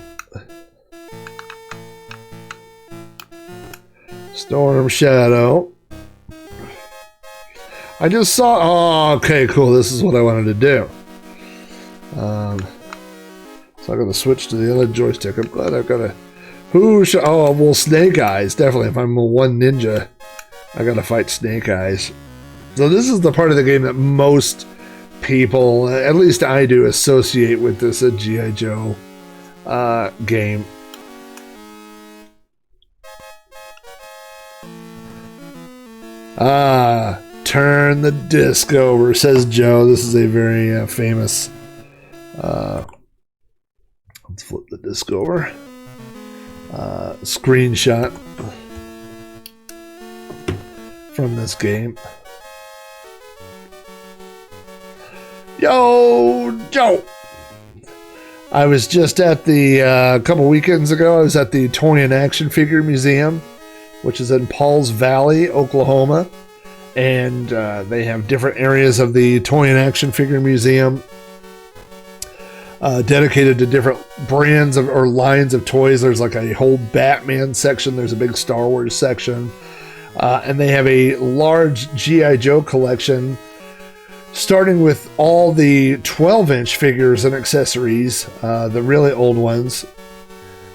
Storm Shadow. I just saw... Oh, okay, cool. This is what I wanted to do. So I'm going to switch to the other joystick. I'm glad I've got a... Who should... Oh, well, Snake Eyes. Definitely. If I'm a one ninja, I got to fight Snake Eyes. So this is the part of the game that most people, at least I do, associate with this G.I. Joe game. Turn the disc over, says Joe. This is a very famous... let's flip the disc over. Screenshot from this game. Yo, Joe! I was just at the, a couple weekends ago, I was at the Toy and Action Figure Museum, which is in Pauls Valley, Oklahoma. And they have different areas of the Toy and Action Figure Museum dedicated to different brands of, or lines of toys. There's like a whole Batman section. There's a big Star Wars section. And they have a large G.I. Joe collection, starting with all the 12-inch figures and accessories, the really old ones.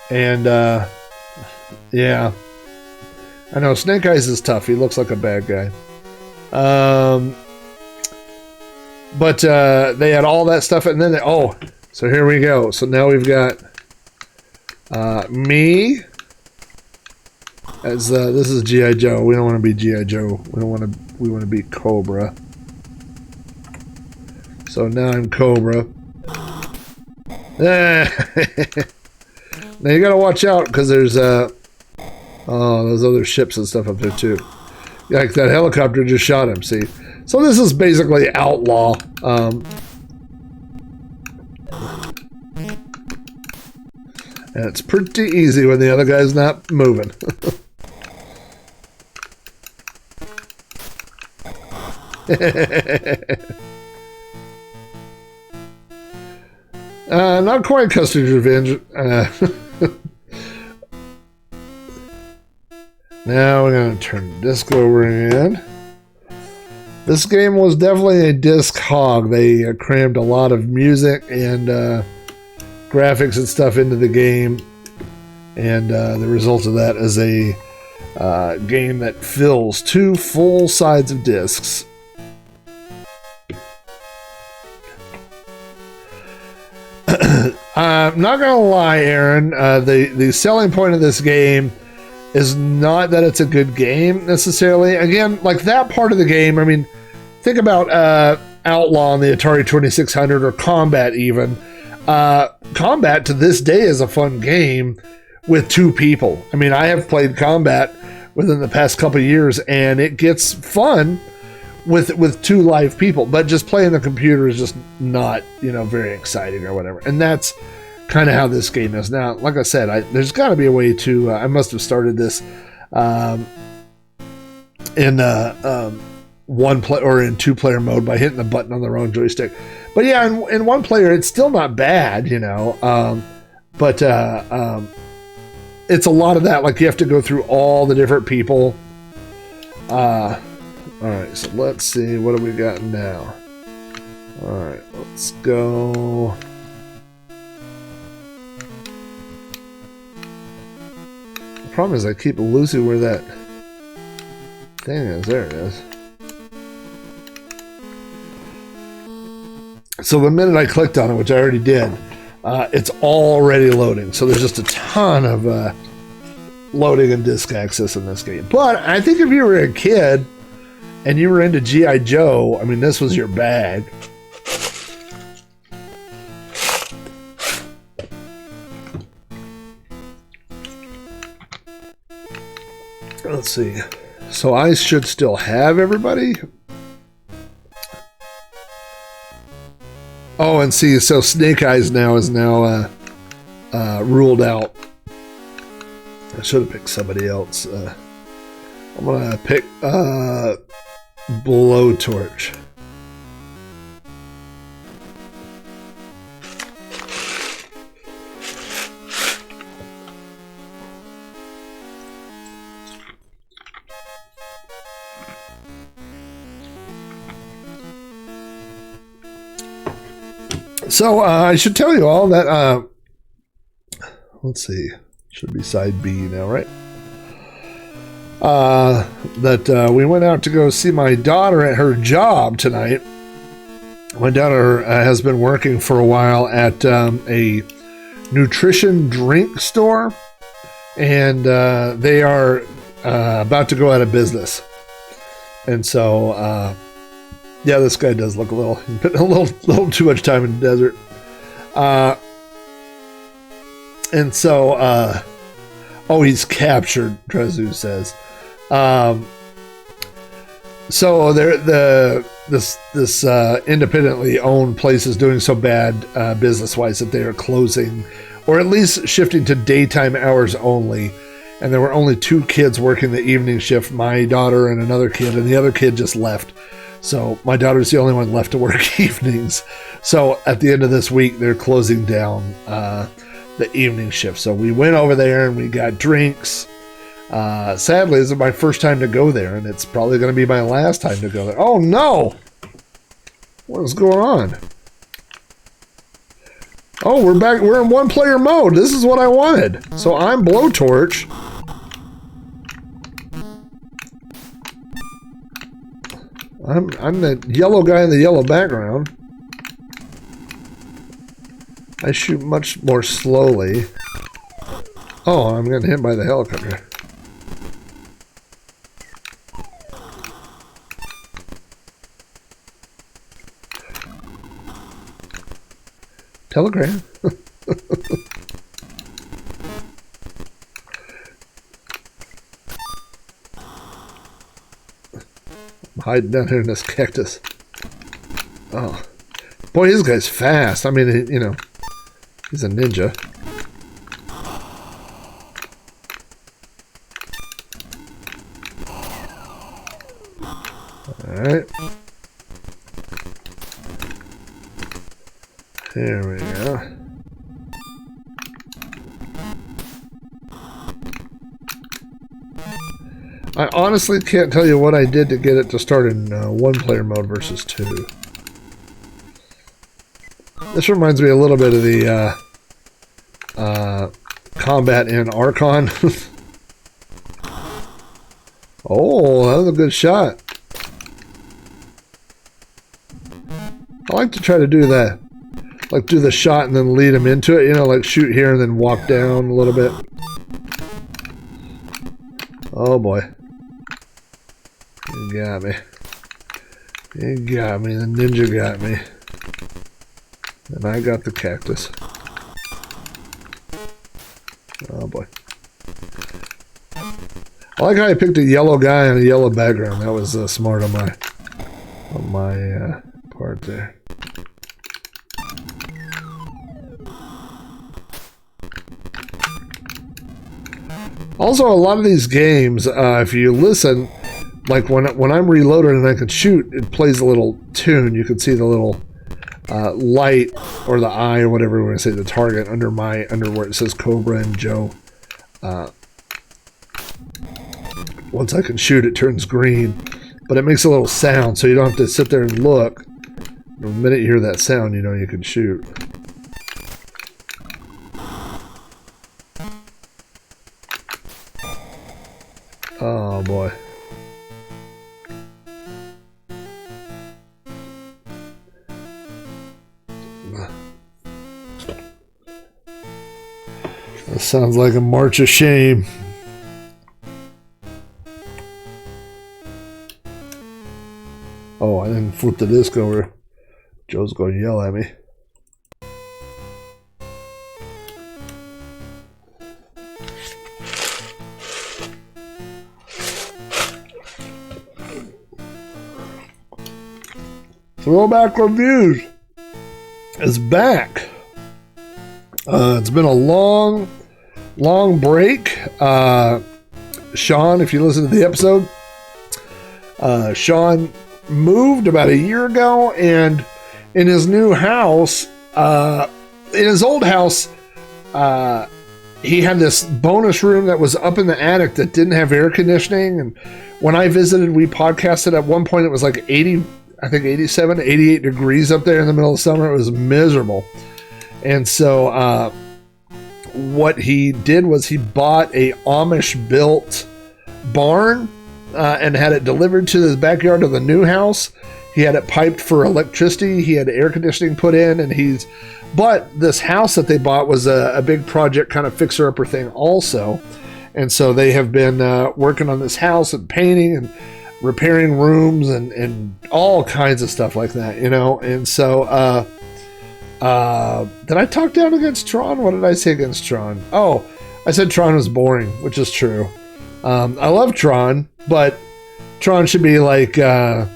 And, yeah. I know, Snake Eyes is tough. He looks like a bad guy. But they had all that stuff, and then they, oh, so here we go. So now we've got me as this is G.I. Joe. We don't want to be G.I. Joe. We want to be Cobra. So now I'm Cobra. Now you gotta watch out because there's oh, those other ships and stuff up there too. Like that helicopter just shot him, see? So this is basically Outlaw. And it's pretty easy when the other guy's not moving. Not quite Custer's Revenge. Now we're going to turn the disc over again. This game was definitely a disc hog. They crammed a lot of music and graphics and stuff into the game. And the result of that is a game that fills 2 full sides of discs. I'm not gonna lie, Aaron. The selling point of this game is not that it's a good game necessarily. Again, like that part of the game. I mean, think about Outlaw on the Atari 2600 or Combat even. Combat to this day is a fun game with 2 people. I mean, I have played Combat within the past couple of years, and it gets fun with 2 live people. But just playing the computer is just not, you know, very exciting or whatever. And that's kind of how this game is. Now, like I said, there's got to be a way to... I must have started this in 1-player or in 2-player mode by hitting the button on the wrong joystick. But yeah, in 1-player, it's still not bad, you know. But it's a lot of that. Like, you have to go through all the different people. All right, so let's see. What do we got now? All right, let's go... The problem is I keep losing where that thing is. There it is. So the minute I clicked on it, which I already did, it's already loading. So there's just a ton of loading and disk access in this game. But I think if you were a kid and you were into G.I. Joe, I mean, this was your bag. Let's see. So I should still have everybody. Oh, and see, so Snake Eyes now is now ruled out. I should have picked somebody else. I'm gonna pick Blowtorch. So I should tell you all that. Let's see, should be side B now, right? That we went out to go see my daughter at her job tonight. My daughter has been working for a while at a nutrition drink store, and they are about to go out of business. And so, yeah, this guy does look a little too much time in the desert. And so, oh, he's captured, Drezu says. So this independently owned place is doing so bad business-wise that they are closing, or at least shifting to daytime hours only. And there were only 2 kids working the evening shift, my daughter and another kid, and the other kid just left. So my daughter's the only one left to work evenings. So at the end of this week, they're closing down the evening shift. So we went over there and we got drinks. Sadly, this is my first time to go there, and it's probably going to be my last time to go there. Oh no! What is going on? Oh, we're back. We're in 1-player mode. This is what I wanted. So I'm Blowtorch. I'm the yellow guy in the yellow background. I shoot much more slowly. Oh, I'm getting hit by the helicopter. Telegram. I'm hiding down here in this cactus. Oh. Boy, this guy's fast. I mean, you know, he's a ninja. Alright. There we go. I honestly can't tell you what I did to get it to start in 1-player mode versus 2. This reminds me a little bit of the combat in Archon. Oh, that was a good shot. I like to try to do that. Like do the shot and then lead him into it. You know, like shoot here and then walk down a little bit. Oh boy. You got me. You got me. The ninja got me. And I got the cactus. Oh boy. I like how I picked a yellow guy and a yellow background. That was smart on my part there. Also, a lot of these games, if you listen, like when I'm reloaded and I can shoot, it plays a little tune. You can see the little light or the eye or whatever we're going to say, the target under where it says Cobra and Joe. Once I can shoot, it turns green, but it makes a little sound, so you don't have to sit there and look. The minute you hear that sound, you know you can shoot. Oh boy. That sounds like a march of shame. Oh, I didn't flip the disc over. Joe's going to yell at me. Throwback Reviews is back. It's been a long break. Sean, if you listen to the episode, Sean moved about a year ago, and in his new house, in his old house, he had this bonus room that was up in the attic that didn't have air conditioning. And when I visited, we podcasted at one point, it was like 80, I think 87, 88 degrees up there in the middle of summer. It was miserable. And so what he did was he bought a Amish-built barn and had it delivered to the backyard of the new house. He had it piped for electricity. He had air conditioning put in, and but this house that they bought was a big project, kind of fixer-upper thing also. And so they have been working on this house and painting and repairing rooms and all kinds of stuff like that, you know. And so did I talk down against Tron? What did I say against Tron? Oh, I said Tron was boring, which is true. I love Tron, but Tron should be like, now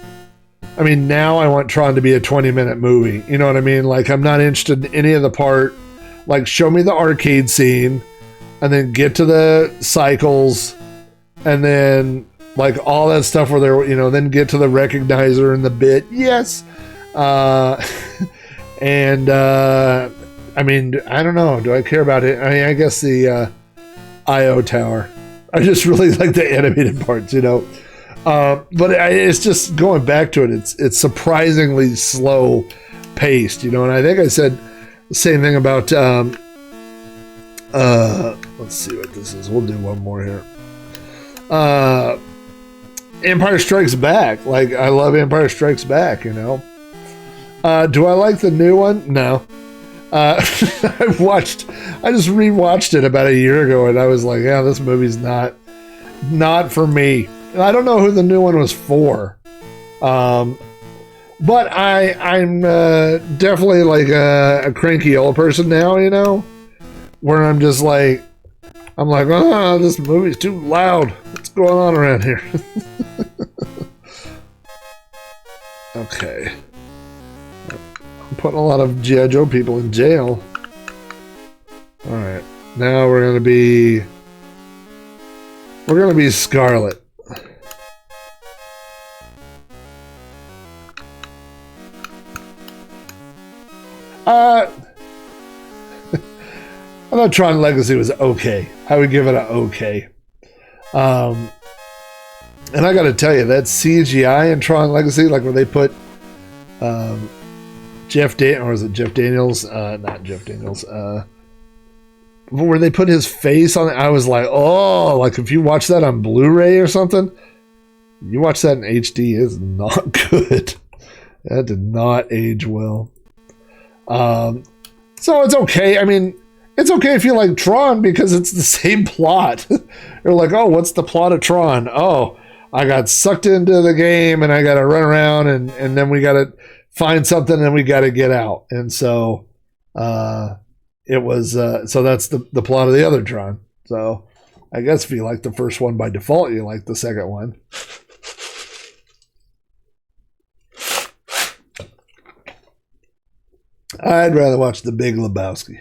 I want Tron to be a 20-minute movie. You know what I mean? Like, I'm not interested in any of the part. Like, show me the arcade scene, and then get to the cycles, and then, like, all that stuff where they're, you know, then get to the recognizer and the bit. Yes. And, I don't know. Do I care about it? I guess the I.O. tower. I just really like the animated parts, you know. But it's just going back to it. It's surprisingly slow paced, you know. And I think I said the same thing about. Let's see what this is. We'll do one more here. Empire Strikes Back. Like, I love Empire Strikes Back, you know. Do I like the new one? No. I just rewatched it about a year ago, and I was like, yeah, this movie's not for me. And I don't know who the new one was for. But I'm definitely like a cranky old person now, you know, where I'm just like, this movie's too loud. What's going on around here? Okay. I'm putting a lot of G.I. Joe people in jail. Alright. Now we're gonna be Scarlet. I thought Tron Legacy was okay. I would give it an okay. And I gotta tell you, that CGI in Tron Legacy, like where they put Jeff Daniels? Not Jeff Daniels. Where they put his face on it, I was like, oh, like if you watch that on Blu-ray or something, you watch that in HD, it's not good. That did not age well. So it's okay. I mean, it's okay if you like Tron because it's the same plot. You're like, oh, what's the plot of Tron? Oh, I got sucked into the game and I got to run around and then we got to find something and we got to get out. And so it was, so that's the plot of the other Tron. So I guess if you like the first one by default, you like the second one. I'd rather watch The Big Lebowski.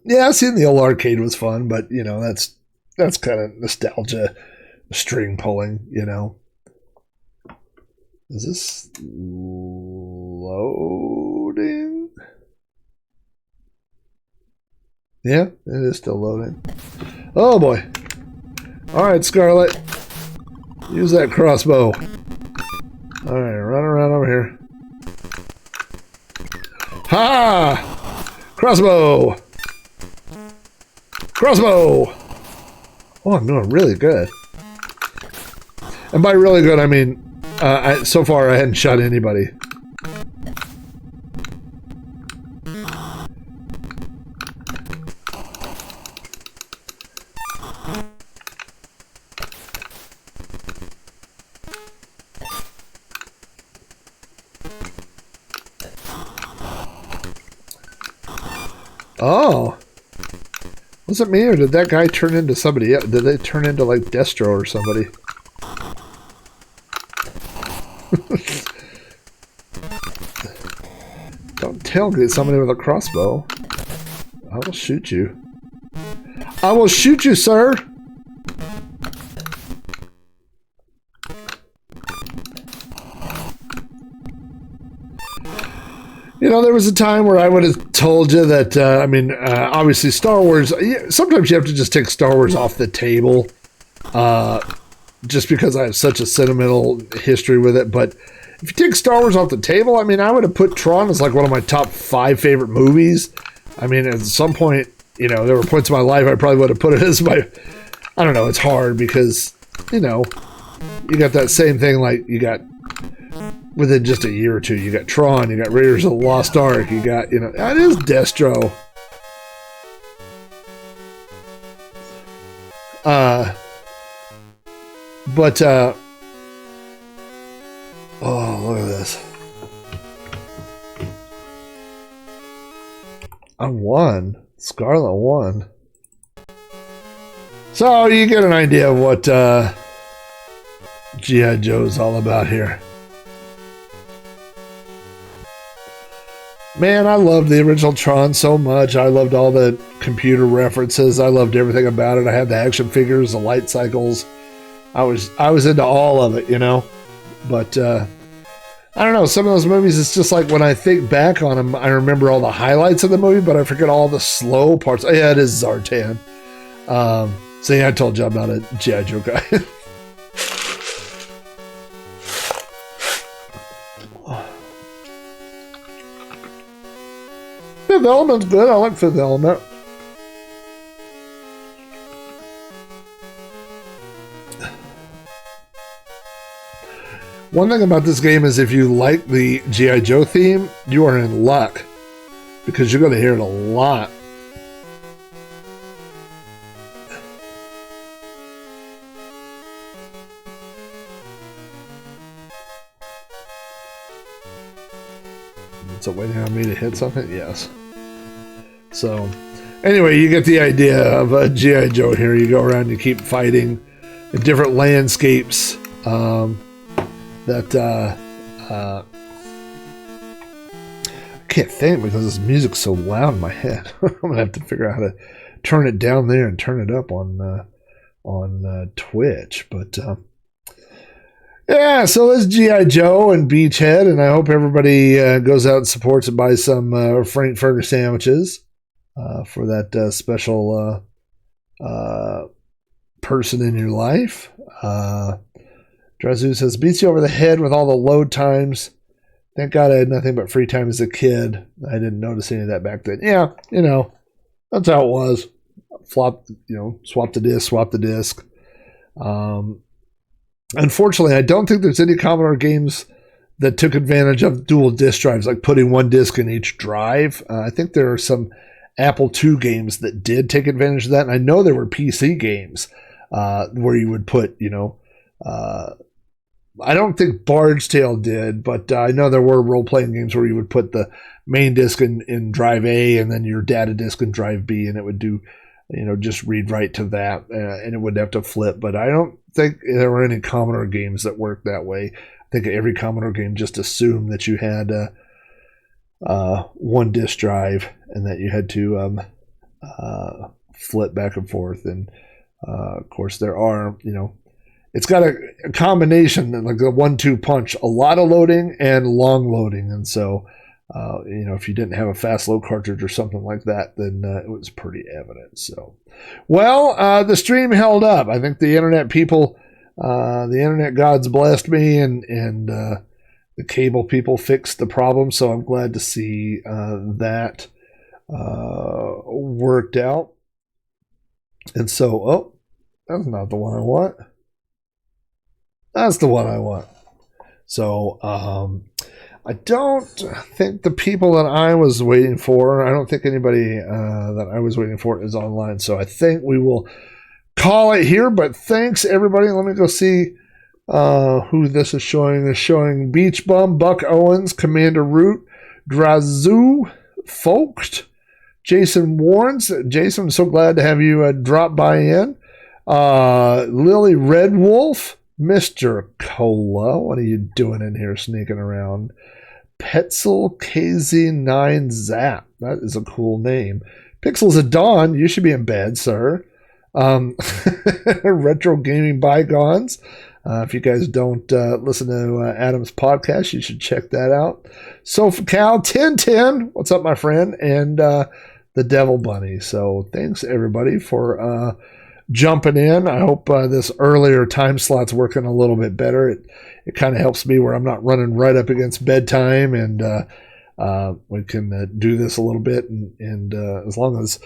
Yeah, I've seen the old arcade was fun, but you know, that's kind of nostalgia, string pulling, you know. Is this loading? Yeah, it is still loading. Oh boy. Alright, Scarlet. Use that crossbow. Alright, run around over here. Ha! Crossbow! Crossbow! Oh, I'm doing really good. And by really good, I mean, so far I hadn't shot anybody. Oh. Was it me, or did that guy turn into somebody else? Did they turn into, like, Destro or somebody? Don't tailgate somebody with a crossbow. I will shoot you. I will shoot you, sir! You know, there was a time where I would have told you that, obviously Star Wars, sometimes you have to just take Star Wars off the table, just because I have such a sentimental history with it. But if you take Star Wars off the table, I mean, I would have put Tron as like one of my top 5 favorite movies. I mean, at some point, you know, there were points in my life I probably would have put it as my, I don't know, it's hard because, you know, you got that same thing like you got, within just a year or two, you got Tron, you got Raiders of the Lost Ark, you got, you know, that is Destro. Oh, look at this. I won. Scarlet won. So you get an idea of what G.I. Joe is all about here. Man, I loved the original Tron so much. I loved all the computer references. I loved everything about it. I had the action figures, the light cycles. I was into all of it, you know. But I don't know. Some of those movies, it's just like when I think back on them, I remember all the highlights of the movie, but I forget all the slow parts. Oh, yeah, it is Zartan. So yeah, I told you I'm not a G.I. Joe guy. Fifth Element's good. I like Fifth Element. One thing about this game is if you like the G.I. Joe theme, you are in luck. Because you're going to hear it a lot. Is it waiting on me to hit something? Yes. So, anyway, you get the idea of G.I. Joe here. You go around, you keep fighting in different landscapes I can't think because this music's so loud in my head. I'm going to have to figure out how to turn it down there and turn it up on Twitch. But, yeah, so there's G.I. Joe and Beachhead, and I hope everybody goes out and supports and buys some Frankfurter sandwiches for that special person in your life. Drazu says, beats you over the head with all the load times. Thank God I had nothing but free time as a kid. I didn't notice any of that back then. Yeah, you know, that's how it was. Swap the disc. Unfortunately, I don't think there's any Commodore games that took advantage of dual disc drives, like putting one disc in each drive. I think there are some Apple II games that did take advantage of that, and I know there were PC games where you would put, I don't think Bard's Tale did, but I know there were role-playing games where you would put the main disc in drive A and then your data disc in drive B, and it would do, just read right to that, and it wouldn't have to flip. But I don't think there were any Commodore games that worked that way. I think every Commodore game just assumed that you had one disc drive and that you had to flip back and forth. And, of course, there are, it's got a combination, like a 1-2 punch, a lot of loading and long loading. And so, if you didn't have a fast load cartridge or something like that, then it was pretty evident. So, well, the stream held up. I think the internet people, the internet gods blessed me, and the cable people fixed the problem. So I'm glad to see that worked out. And so, that's not the one I want. That's the one I want. So, I don't think the people that I was waiting for, I don't think anybody that I was waiting for is online. So I think we will call it here. But thanks, everybody. Let me go see who this is showing. It's showing Beach Bum, Buck Owens, Commander Root, Drazu, Folkt, Jason Warrens. Jason, I'm so glad to have you drop by in. Lily Red Wolf. Mr. Cola, what are you doing in here sneaking around? Petzel KZ9 Zap. That is a cool name. Pixels of Dawn, you should be in bed, sir. Retro Gaming Bygones. If you guys don't listen to Adam's podcast, you should check that out. Sofa Cal, Tintin, what's up, my friend? And the Devil Bunny. So thanks, everybody, for jumping in. I hope this earlier time slot's working a little bit better. It kind of helps me where I'm not running right up against bedtime, and we can do this a little bit. And as long as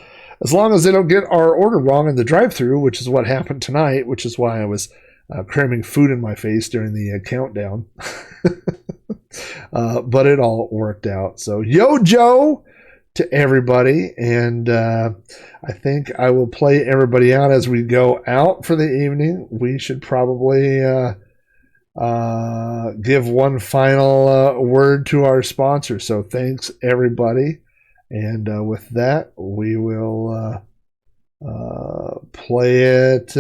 they don't get our order wrong in the drive-thru, which is what happened tonight, which is why I was cramming food in my face during the countdown. But it all worked out. So, yo, Joe, to everybody, and I think I will play everybody out as we go out for the evening. We should probably give one final word to our sponsor. So thanks, everybody, and with that, we will play it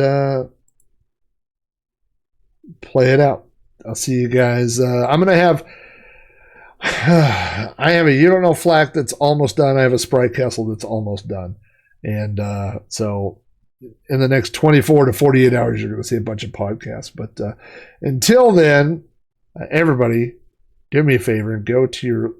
out. I'll see you guys. I'm gonna have. I have a You Don't Know Flack that's almost done. I have a Sprite Castle that's almost done. And so in the next 24 to 48 hours, you're going to see a bunch of podcasts. But until then, everybody, do me a favor and go to your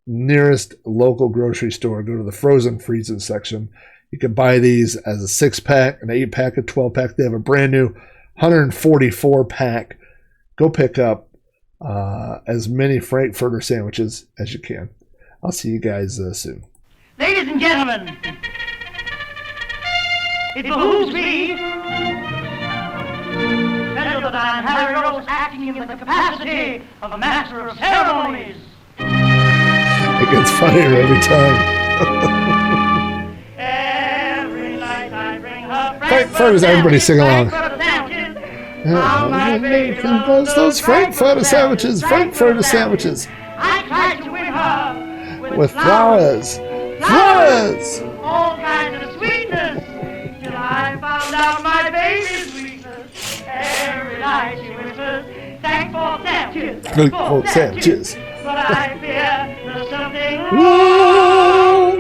nearest local grocery store. Go to the frozen freezes section. You can buy these as a 6-pack, an 8-pack, a 12-pack. They have a brand new 144-pack. Go pick up as many Frankfurter sandwiches as you can. I'll see you guys soon. Ladies and gentlemen, it behooves me to tell you that I'm Harry Rose, acting in the capacity of a master of ceremonies. It gets funnier every time. Every night I bring her Frankfurters, everybody sing along. Those Frankfurter sandwiches, Frankfurter sandwiches. I tried to win her With flowers. Flowers! all kinds of sweetness, till I found out my baby's weakness. Every night she whispers, thankful sandwiches, Thankful sandwiches. But I fear there's something Wrong.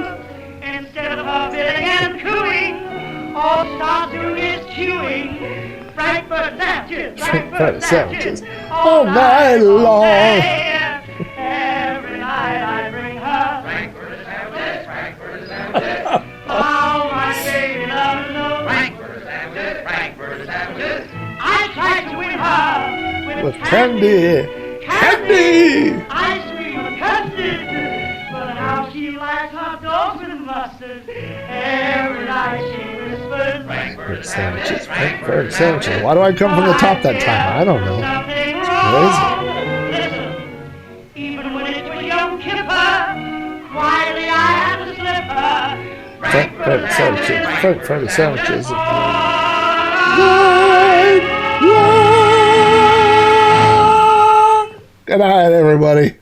Instead of her bidding and cooing, all she starts doing is chewing. Frankfurt sandwiches, Frankfurter sandwiches. All night long. Every night I bring her Frankfurt sandwiches, Frankfurt sandwiches. Oh, my baby loves those Frankfurt sandwiches, Frankfurt sandwiches. I tried to win her With candy. Candy! ice cream and custard. But how she likes hot dogs with mustard. Every night she whispers Frankfurter sandwiches, Frankfurter sandwiches. Why do I come from the top that time? I don't know. Something It's wrong. Listen, even when it was young Kipper, quietly I had to slip her. Frankfurter sandwiches, Frankfurter sandwiches. Good night, everybody.